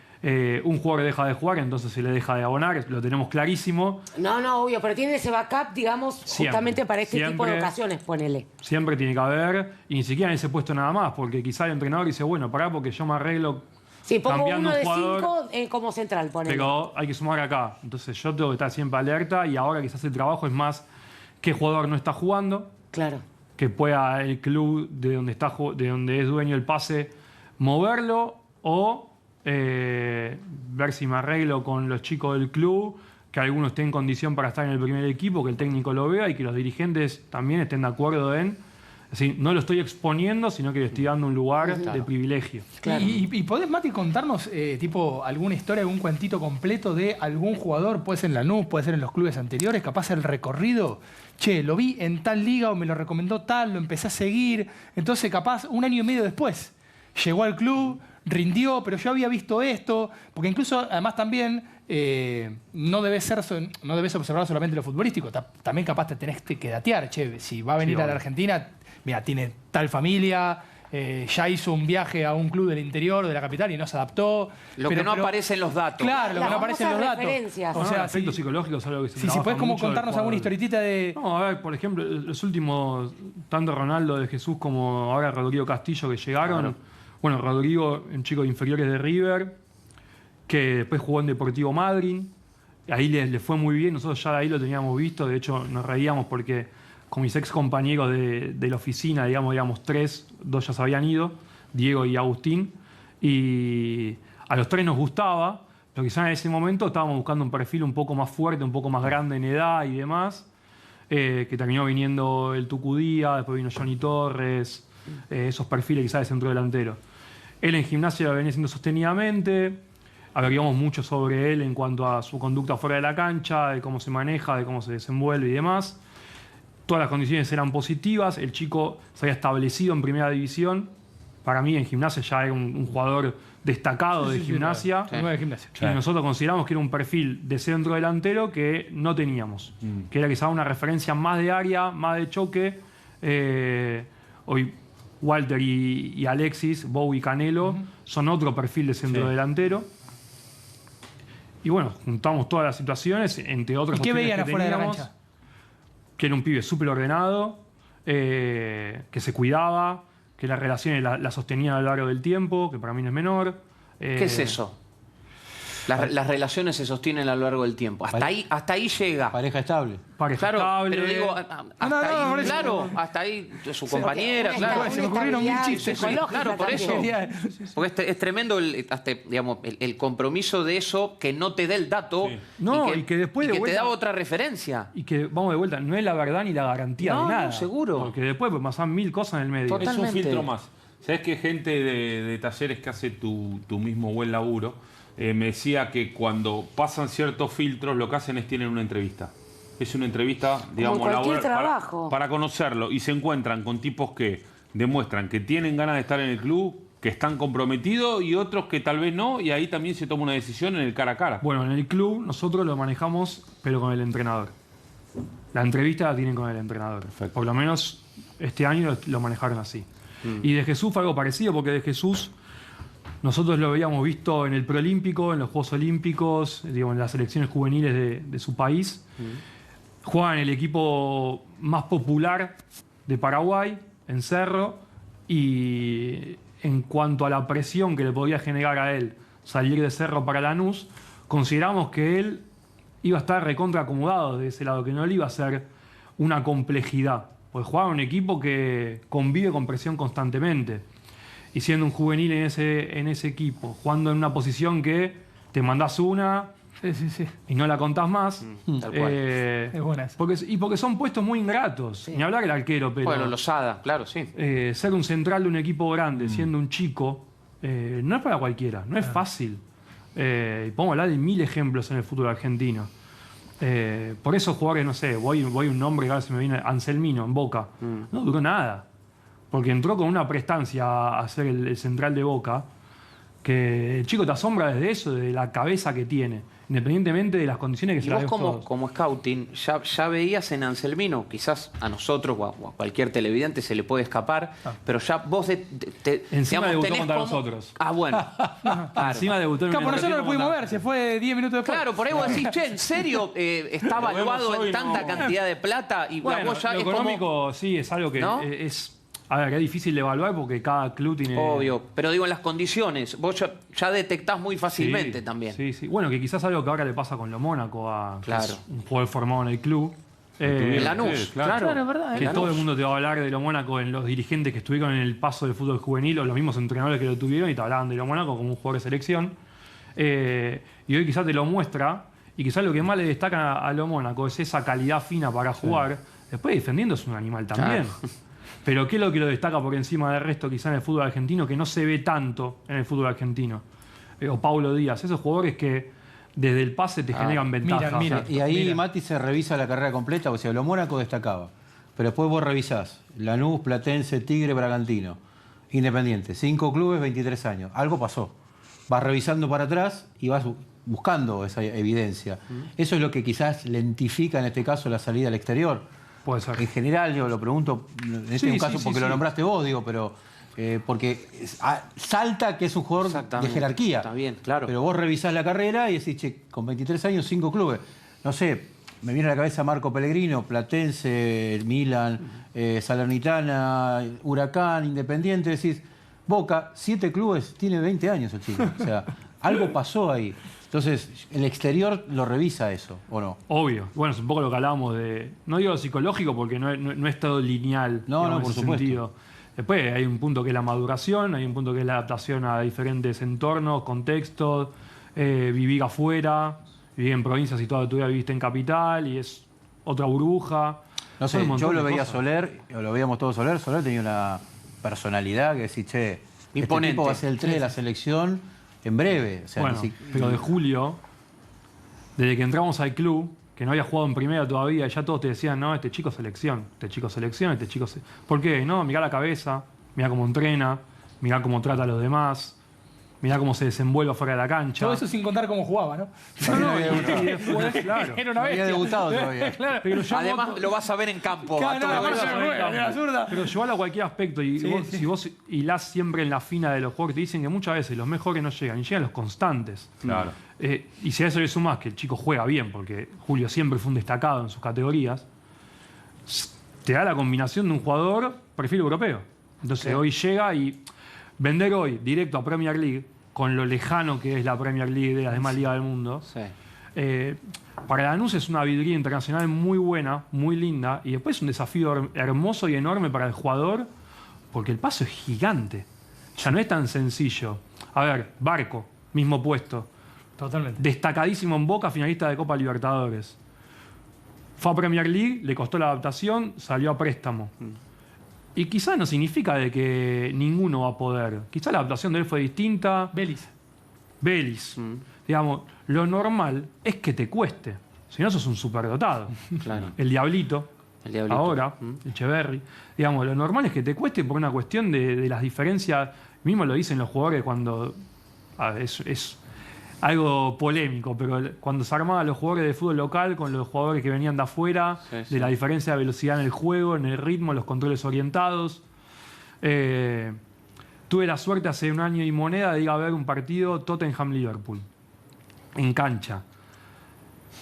un jugador deja de jugar, entonces se le deja de abonar, lo tenemos clarísimo. No, obvio, pero tiene ese backup, digamos, justamente para este tipo de ocasiones, ponele. Siempre tiene que haber, y ni siquiera en ese puesto nada más, porque quizá el entrenador dice, bueno, pará, porque yo me arreglo. Sí, pongo cambiando uno de jugador, 5 como central, ponele. pero hay que sumar acá. Entonces yo tengo que estar siempre alerta, y ahora quizás el trabajo es más qué jugador no está jugando. Claro. Que pueda el club de donde es dueño el pase moverlo, o ver si me arreglo con los chicos del club, que alguno esté en condición para estar en el primer equipo, que el técnico lo vea y que los dirigentes también estén de acuerdo en... Es decir, no lo estoy exponiendo, sino que le estoy dando un lugar de privilegio. Claro. ¿Y podés, Mati, contarnos tipo alguna historia, algún cuentito completo de algún jugador? Puede ser en Lanús, puede ser en los clubes anteriores, capaz el recorrido. Che, lo vi en tal liga o me lo recomendó tal, lo empecé a seguir. Entonces, capaz, un año y medio después, llegó al club, rindió, pero yo había visto esto. Porque incluso, además, también no debes observar solamente lo futbolístico. También capaz te tenés que datear. Che, si va a venir a la Argentina... Mira, tiene tal familia, ya hizo un viaje a un club del interior, de la capital, y no se adaptó. Lo que no aparece en los datos. Claro, lo que no aparece en los datos. O sea, aspectos psicológicos es algo que se si trabaja puedes como mucho contarnos alguna historitita de... No, a ver, por ejemplo, los últimos, tanto Ronaldo de Jesús como ahora Rodrigo Castillo, que llegaron. Claro. Bueno, Rodrigo, un chico de inferiores de River, que después jugó en Deportivo Madryn. Ahí le fue muy bien, nosotros ya de ahí lo teníamos visto, de hecho nos reíamos porque... Con mis ex compañeros de la oficina, digamos 3, 2 ya se habían ido, Diego y Agustín, y a los 3 nos gustaba, pero quizás en ese momento estábamos buscando un perfil un poco más fuerte, un poco más grande en edad y demás, que terminó viniendo el Tucudía, después vino Johnny Torres, esos perfiles quizás de centro delantero. Él en Gimnasia lo venía haciendo sostenidamente, averiguamos mucho sobre él en cuanto a su conducta fuera de la cancha, de cómo se maneja, de cómo se desenvuelve y demás. Todas las condiciones eran positivas, el chico se había establecido en primera división. Para mí en Gimnasia ya era un jugador destacado de Gimnasia. Y nosotros consideramos que era un perfil de centro delantero que no teníamos. Que era quizás una referencia más de área, más de choque. Hoy Walter y Alexis, Bow y Canelo, son otro perfil de centro delantero. Y bueno, juntamos todas las situaciones, entre otras. ¿Y qué veían afuera de la cancha? Que era un pibe súper ordenado, que se cuidaba, que las relaciones las sostenía a lo largo del tiempo, que para mí no es menor. ¿Qué es eso? Las relaciones se sostienen a lo largo del tiempo. Hasta ahí llega. Pareja estable. Pareja estable. Pero digo, hasta ahí su compañera, claro. Se me ocurrieron mil chistes. Claro, por eso. Porque es tremendo el compromiso de eso, que no te dé el dato y que después de vuelta, te da otra referencia. Y que, vamos de vuelta, no es la verdad ni la garantía de nada. No, seguro. Porque después pasan 1000 cosas en el medio. Totalmente. Es un filtro más. ¿Sabes que gente de talleres que hace tu mismo buen laburo me decía que cuando pasan ciertos filtros lo que hacen es tienen una entrevista? Es una entrevista, digamos, para conocerlo, y se encuentran con tipos que demuestran que tienen ganas de estar en el club, que están comprometidos, y otros que tal vez no, y ahí también se toma una decisión en el cara a cara. Bueno, en el club nosotros lo manejamos, pero con el entrenador. La entrevista la tienen con el entrenador. Perfecto. Por lo menos este año lo manejaron así. Y de Jesús fue algo parecido, porque de Jesús nosotros lo habíamos visto en el Preolímpico, en los Juegos Olímpicos, digo, en las selecciones juveniles de su país. Juega en el equipo más popular de Paraguay, en Cerro, y en cuanto a la presión que le podía generar a él salir de Cerro para Lanús, consideramos que él iba a estar recontra acomodado de ese lado, que no le iba a ser una complejidad, porque jugaba en un equipo que convive con presión constantemente. Y siendo un juvenil en ese equipo, jugando en una posición que te mandás una y no la contás más. Tal cual. Es buena esa. Porque son puestos muy ingratos. Ni hablar el arquero, pero... Bueno, Losada, claro, sí. Ser un central de un equipo grande, siendo un chico, no es para cualquiera, no es fácil. Podemos hablar de 1000 ejemplos en el fútbol argentino. Por eso jugadores, no sé, voy un nombre que ahora se me viene, Anselmino, en Boca. No duró nada. Porque entró con una prestancia a ser el central de Boca, que el chico te asombra desde eso, de la cabeza que tiene. independientemente de las condiciones que Y se las vos den todos. como scouting ya veías en Anselmino, quizás a nosotros o a cualquier televidente se le puede escapar, pero ya vos Encima debutó tenés contra como- nosotros. Ah, bueno. Claro. Encima debutó en Claro, por el nosotros no lo pudimos contra- ver, se fue 10 minutos después. Claro, por ahí vos decís, che, ¿en serio está Lo vemos valuado hoy, en tanta no. cantidad de plata? Y Bueno, vos ya lo es como... económico sí es algo que ¿No? es... A ver, es difícil de evaluar porque cada club tiene... Obvio, pero digo en las condiciones, vos ya detectás muy fácilmente Sí, también. Sí, sí. Bueno, que quizás algo que ahora le pasa con lo Mónaco, que Claro. es un jugador formado en el club. En Lanús, ustedes, claro. claro, es verdad. Que en todo el Lanús. mundo te va a hablar de lo Mónaco en los dirigentes que estuvieron en el paso del fútbol juvenil o los mismos entrenadores que lo tuvieron y te hablaban de lo Mónaco como un jugador de selección. Y hoy quizás te lo muestra y quizás lo que más le destaca a lo Mónaco es esa calidad fina para jugar. Después defendiendo es un animal también. Claro. Pero ¿qué es lo que lo destaca por encima del resto quizás en el fútbol argentino que no se ve tanto en el fútbol argentino? O Paulo Díaz, esos jugadores que desde el pase te generan ventaja. mira. Y ahí Mira. Mati se revisa la carrera completa, o sea, lo Mónaco destacaba. Pero después vos revisás Lanús, Platense, Tigre, Bragantino, Independiente. 5 clubes, 23 años. Algo pasó. Vas revisando para atrás y vas buscando esa evidencia. Eso es lo que quizás lentifica en este caso la salida al exterior. Puede ser. En general, yo lo pregunto, en este Sí, caso sí, porque sí, lo sí. nombraste vos, digo, pero porque salta que es un jugador de Exactamente. jerarquía. Está bien, claro. Pero vos revisás la carrera y decís, che, con 23 años, 5 clubes. No sé, me viene a la cabeza Marco Pellegrino, Platense, Milan, Salernitana, Huracán, Independiente. Decís, Boca, 7 clubes, tiene 20 años el chico. O sea, algo pasó ahí. Entonces, el exterior lo revisa eso, ¿o no? Obvio. Bueno, es un poco lo que hablábamos de... No digo psicológico porque no es todo lineal. No, digamos, no, por en ese supuesto. sentido. Después hay un punto que es la maduración, hay un punto que es la adaptación a diferentes entornos, contextos, vivir afuera, vivir en provincias y toda tu vida viviste en capital y es otra burbuja. No sé, Son un montón yo lo de veía a cosas. Soler, o lo veíamos todos Soler. Soler tenía una personalidad que decís, che, Imponente. este tipo va a ser el 3 de la selección en breve. O sea, Bueno, ni si- pero de Julio, desde que entramos al club, que no había jugado en primera todavía, ya todos te decían, no, este chico selección, este chico selección, este chico... ¿Por qué? No, mirá la cabeza, mirá cómo entrena, mirá cómo trata a los demás, mirá cómo se desenvuelve fuera de la cancha. Todo eso sin contar cómo jugaba, ¿no? También había debutado. Y después, claro. Era una No había bestia. debutado todavía. Claro. Pero yo Además, lo vas a ver en campo. Claro, a todo no, eso. no, no, de la zurda. Pero llevarlo a cualquier aspecto. Y Sí, vos, sí. si vos hilás siempre en la fina de los jugadores, te dicen que muchas veces los mejores no llegan, y llegan los constantes. Claro. Y si a eso le sumás que el chico juega bien, porque Julio siempre fue un destacado en sus categorías, te da la combinación de un jugador perfil europeo. Entonces hoy llega y vender hoy directo a Premier League, con lo lejano que es la Premier League de las demás ligas del mundo, Sí. para Lanús es una vidriera internacional muy buena, muy linda, y después es un desafío hermoso y enorme para el jugador, porque el paso es gigante. Ya no es tan sencillo. A ver, Barco, mismo puesto. Totalmente. Destacadísimo en Boca, finalista de Copa Libertadores. Fue a Premier League, le costó la adaptación, salió a préstamo. Y quizás no significa de que ninguno va a poder. Quizás la adaptación de él fue distinta. Vélez. Digamos, lo normal es que te cueste. Si no, sos un superdotado. Claro. El Diablito, El Diablito. ahora, Echeverri. Digamos, lo normal es que te cueste por una cuestión de las diferencias. Mismo lo dicen los jugadores cuando... es algo polémico, pero cuando se armaban los jugadores de fútbol local con los jugadores que venían de afuera, Sí, de sí. la diferencia de velocidad en el juego, en el ritmo, los controles orientados. Tuve la suerte hace un año y moneda de ir a ver un partido Tottenham-Liverpool, en cancha.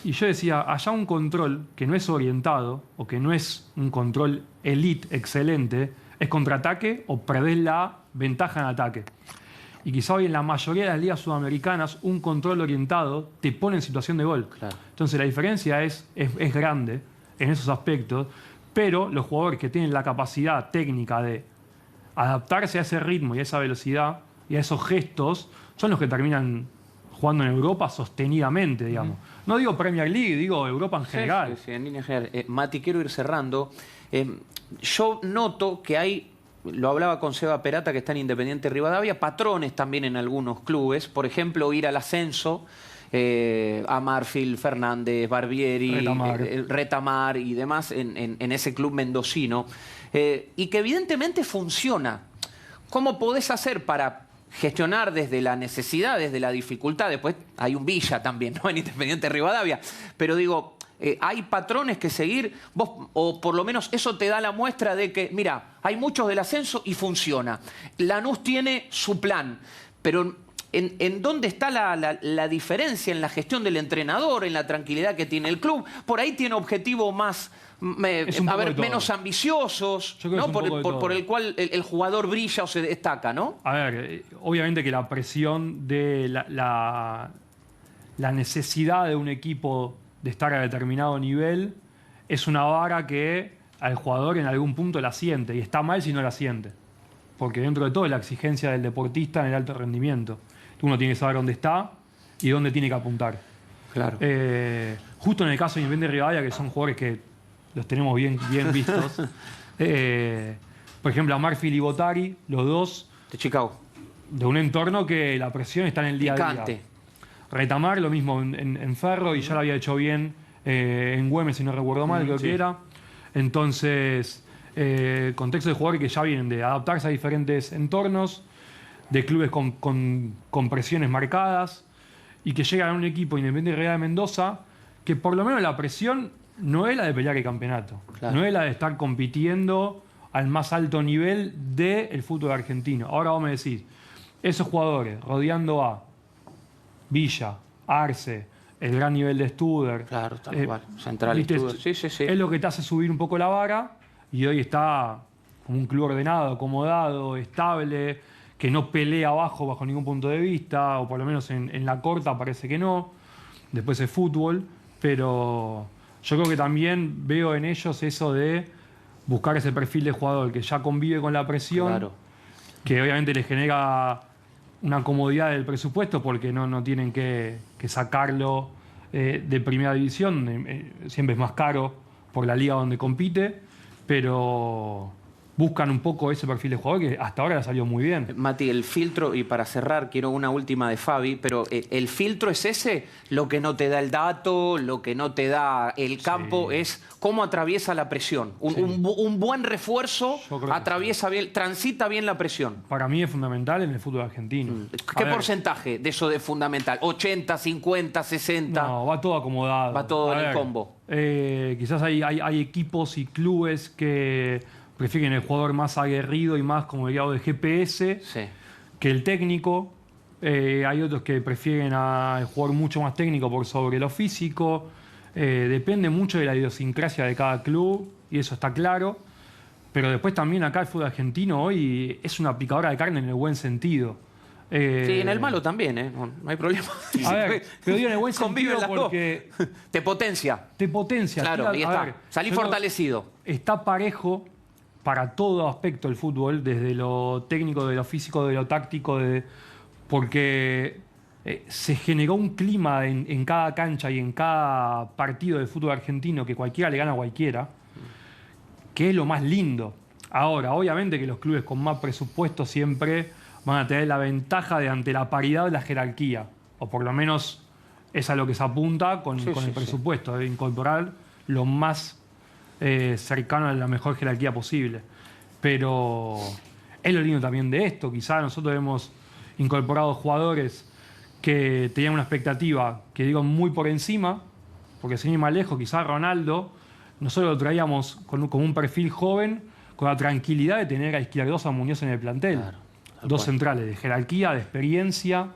Y yo decía, allá un control que no es orientado, o que no es un control elite excelente, es contraataque o perdés la ventaja en ataque. Y quizá hoy en la mayoría de las ligas sudamericanas un control orientado te pone en situación de gol. Claro. Entonces la diferencia es grande en esos aspectos, pero los jugadores que tienen la capacidad técnica de adaptarse a ese ritmo y a esa velocidad y a esos gestos son los que terminan jugando en Europa sostenidamente, digamos. No digo Premier League, digo Europa en general. Sí, en línea general. Mati, quiero ir cerrando. Yo noto que hay, lo hablaba con Seba Perata, que está en Independiente Rivadavia, patrones también en algunos clubes. Por ejemplo, ir al ascenso, a Marfield, Fernández, Barbieri, Retamar y demás en ese club mendocino. Y que evidentemente funciona. ¿Cómo podés hacer para gestionar desde la necesidad, desde la dificultad. Después hay un Villa también, ¿no? En Independiente Rivadavia. Pero digo, hay patrones que seguir, vos, o por lo menos eso te da la muestra de que, mira, hay muchos del ascenso y funciona. Lanús tiene su plan, pero ¿en dónde está la diferencia en la gestión del entrenador, en la tranquilidad que tiene el club? Por ahí tiene objetivos más, menos ambiciosos, ¿no? Por el cual el jugador brilla o se destaca, ¿no? A ver, obviamente que la presión de la necesidad de un equipo de estar a determinado nivel es una vara que al jugador en algún punto la siente, y está mal si no la siente. Porque dentro de todo es la exigencia del deportista en el alto rendimiento. Uno tiene que saber dónde está y dónde tiene que apuntar. Claro. Justo en el caso de Independiente Rivadavia, que son jugadores que los tenemos bien vistos. Por ejemplo, Marfield y Botari, los dos De Chicago. de un entorno que la presión está en el día a Picante. día. Retamar, lo mismo en Ferro, y ya lo había hecho bien en Güemes, si no recuerdo mal, creo que era. Entonces, contexto de jugadores que ya vienen de adaptarse a diferentes entornos, de clubes con presiones marcadas, y que llegan a un equipo Independiente Real de Mendoza, que por lo menos la presión no es la de pelear el campeonato, Claro. no es la de estar compitiendo al más alto nivel del fútbol argentino. Ahora vos me decís, esos jugadores rodeando a Villa, Arce, el gran nivel de Studer. Claro, tal cual. Central y ¿viste? Studer. Sí. Es lo que te hace subir un poco la vara, y hoy está como un club ordenado, acomodado, estable, que no pelea abajo bajo ningún punto de vista, o por lo menos en la corta parece que no. Después es fútbol, pero yo creo que también veo en ellos eso de buscar ese perfil de jugador que ya convive con la presión, Claro. que obviamente les genera una comodidad del presupuesto porque no tienen que sacarlo de primera división. Siempre es más caro por la liga donde compite, pero buscan un poco ese perfil de jugador que hasta ahora le ha salido muy bien. Mati, el filtro, y para cerrar, quiero una última de Fabi, pero ¿el filtro es ese? Lo que no te da el dato, lo que no te da el campo, es cómo atraviesa la presión. Un buen refuerzo atraviesa bien, transita bien la presión. Para mí es fundamental en el fútbol argentino. ¿Qué porcentaje de eso de fundamental? ¿80, 50, 60? No, va todo acomodado. Va todo en el combo. Quizás hay equipos y clubes que prefieren el jugador más aguerrido y más como digamos de GPS que el técnico. Hay otros que prefieren al jugador mucho más técnico por sobre lo físico. Depende mucho de la idiosincrasia de cada club, y eso está claro. Pero después también acá el fútbol argentino hoy es una picadora de carne en el buen sentido. Sí, en el malo también, no hay problema. A ver, pero digo en el buen Conviven sentido las porque dos. Te potencia. te potencia. Claro, ahí está. Salí yo creo fortalecido. Está parejo para todo aspecto del fútbol, desde lo técnico, de lo físico, de lo táctico, porque se generó un clima en cada cancha y en cada partido del fútbol argentino que cualquiera le gana a cualquiera, que es lo más lindo. Ahora, obviamente que los clubes con más presupuesto siempre van a tener la ventaja de ante la paridad de la jerarquía, o por lo menos es a lo que se apunta con el presupuesto, de incorporar lo más cercano a la mejor jerarquía posible. Pero es lo lindo también de esto. Quizá nosotros hemos incorporado jugadores que tenían una expectativa, que digo, muy por encima, porque sin ir más lejos, quizá Ronaldo, nosotros lo traíamos con un perfil joven, con la tranquilidad de tener a Izquierdosa, a Muñoz en el plantel. Claro, dos centrales de jerarquía, de experiencia.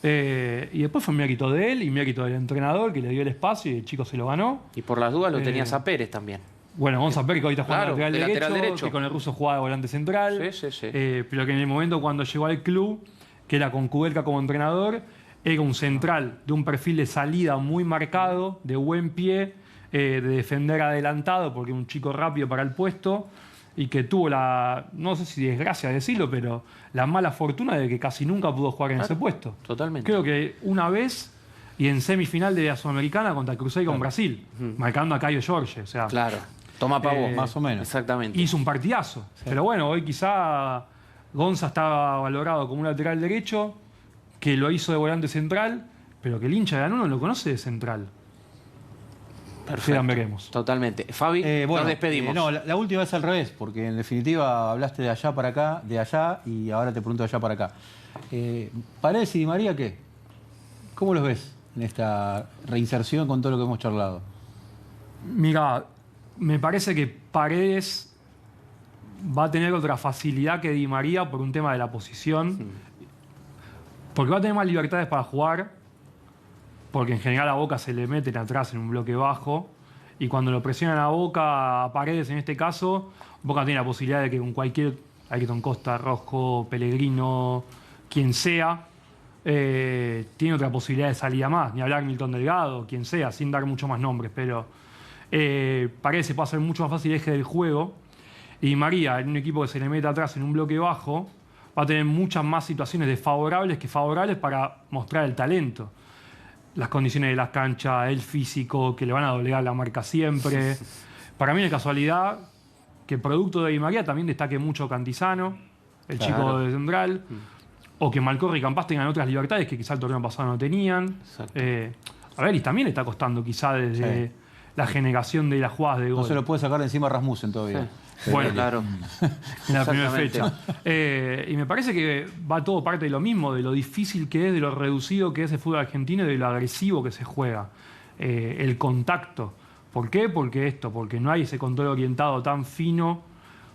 Y después fue mérito de él y mérito del entrenador, que le dio el espacio y el chico se lo ganó. Y por las dudas lo tenías a Pérez también. Bueno, vamos a ver que ahorita juega Claro, lateral de derecho, lateral derecho. que con el ruso jugaba de volante central. Sí. Pero que en el momento cuando llegó al club, que era con Kudelka como entrenador, era un central de un perfil de salida muy marcado, de buen pie, de defender adelantado, porque un chico rápido para el puesto, y que tuvo la, no sé si desgracia decirlo, pero la mala fortuna de que casi nunca pudo jugar en ese puesto. Totalmente. Creo que una vez, y en semifinal de la Sudamericana contra el Cruzeiro con Brasil, marcando a Caio Jorge. O sea, Claro. Toma para vos. Más o menos. Exactamente. hizo un partidazo. Pero bueno, hoy quizá Gonza estaba valorado como un lateral derecho, que lo hizo de volante central, pero que el hincha de Lanús no lo conoce de central. Perfecto. Veremos. Totalmente. Fabi, nos despedimos. No, la última es al revés, porque en definitiva hablaste de allá para acá, de allá, y ahora te pregunto de allá para acá. Paredes y Di María, ¿qué? ¿Cómo los ves en esta reinserción con todo lo que hemos charlado? Mira, me parece que Paredes va a tener otra facilidad que Di María por un tema de la posición, porque va a tener más libertades para jugar, porque en general a Boca se le meten atrás en un bloque bajo, y cuando lo presionan a Boca, a Paredes en este caso, Boca tiene la posibilidad de que con cualquier, Ayrton Costa, Rojo, Pellegrino, quien sea, tiene otra posibilidad de salida más, ni hablar Milton Delgado, quien sea, sin dar mucho más nombres, pero Paredes se puede hacer mucho más fácil el eje del juego, y Di María, en un equipo que se le mete atrás en un bloque bajo, va a tener muchas más situaciones desfavorables que favorables para mostrar el talento. Las condiciones de las canchas, el físico, que le van a doblegar la marca siempre. Para mí no es casualidad que producto de Di María también destaque mucho Cantizano, el chico de Central, o que Malcorra y Campas tengan otras libertades que quizá el torneo pasado no tenían. A ver, y también le está costando quizá desde la generación de las jugadas de gol. No se lo puede sacar de encima Rasmussen todavía. Bueno, claro. En la primera fecha. Y me parece que va todo parte de lo mismo, de lo difícil que es, de lo reducido que es el fútbol argentino y de lo agresivo que se juega. El contacto. ¿Por qué? Porque no hay ese control orientado tan fino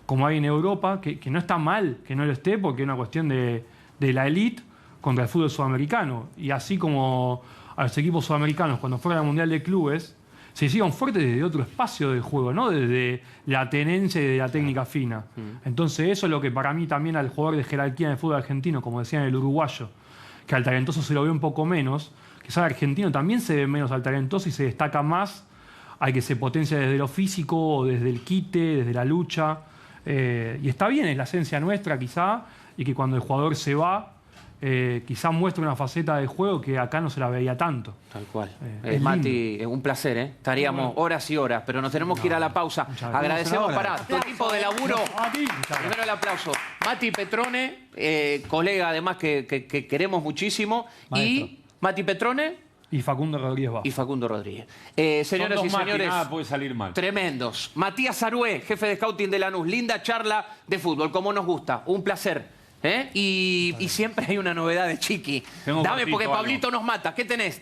como hay en Europa, que no está mal que no lo esté, porque es una cuestión de la élite contra el fútbol sudamericano. Y así como a los equipos sudamericanos, cuando fueron al Mundial de Clubes, se hicieron fuertes desde otro espacio del juego, no desde la tenencia y de la técnica fina. Entonces eso es lo que para mí también al jugador de jerarquía en el fútbol argentino, como decían el uruguayo, que al talentoso se lo ve un poco menos, quizás al argentino también se ve menos al talentoso y se destaca más al que se potencia desde lo físico, o desde el quite, desde la lucha. Y está bien, es la esencia nuestra quizá, y que cuando el jugador se va, quizá muestra una faceta de juego que acá no se la veía tanto. Tal cual. Mati, un placer, ¿eh? Estaríamos horas y horas, pero nos tenemos que ir a la pausa. Agradecemos para tu equipo de laburo. Primero el aplauso. Mati Petrone, colega además que queremos muchísimo. Maestro. Y Mati Petrone. Y Facundo Rodríguez Bajo. Y Facundo Rodríguez. Señoras y señores, nada puede salir mal. Tremendos. Matías Arué, jefe de scouting de Lanús. Linda charla de fútbol, como nos gusta. Un placer. Y siempre hay una novedad de Chiqui. Dame, porque Pablito nos mata. ¿Qué tenés?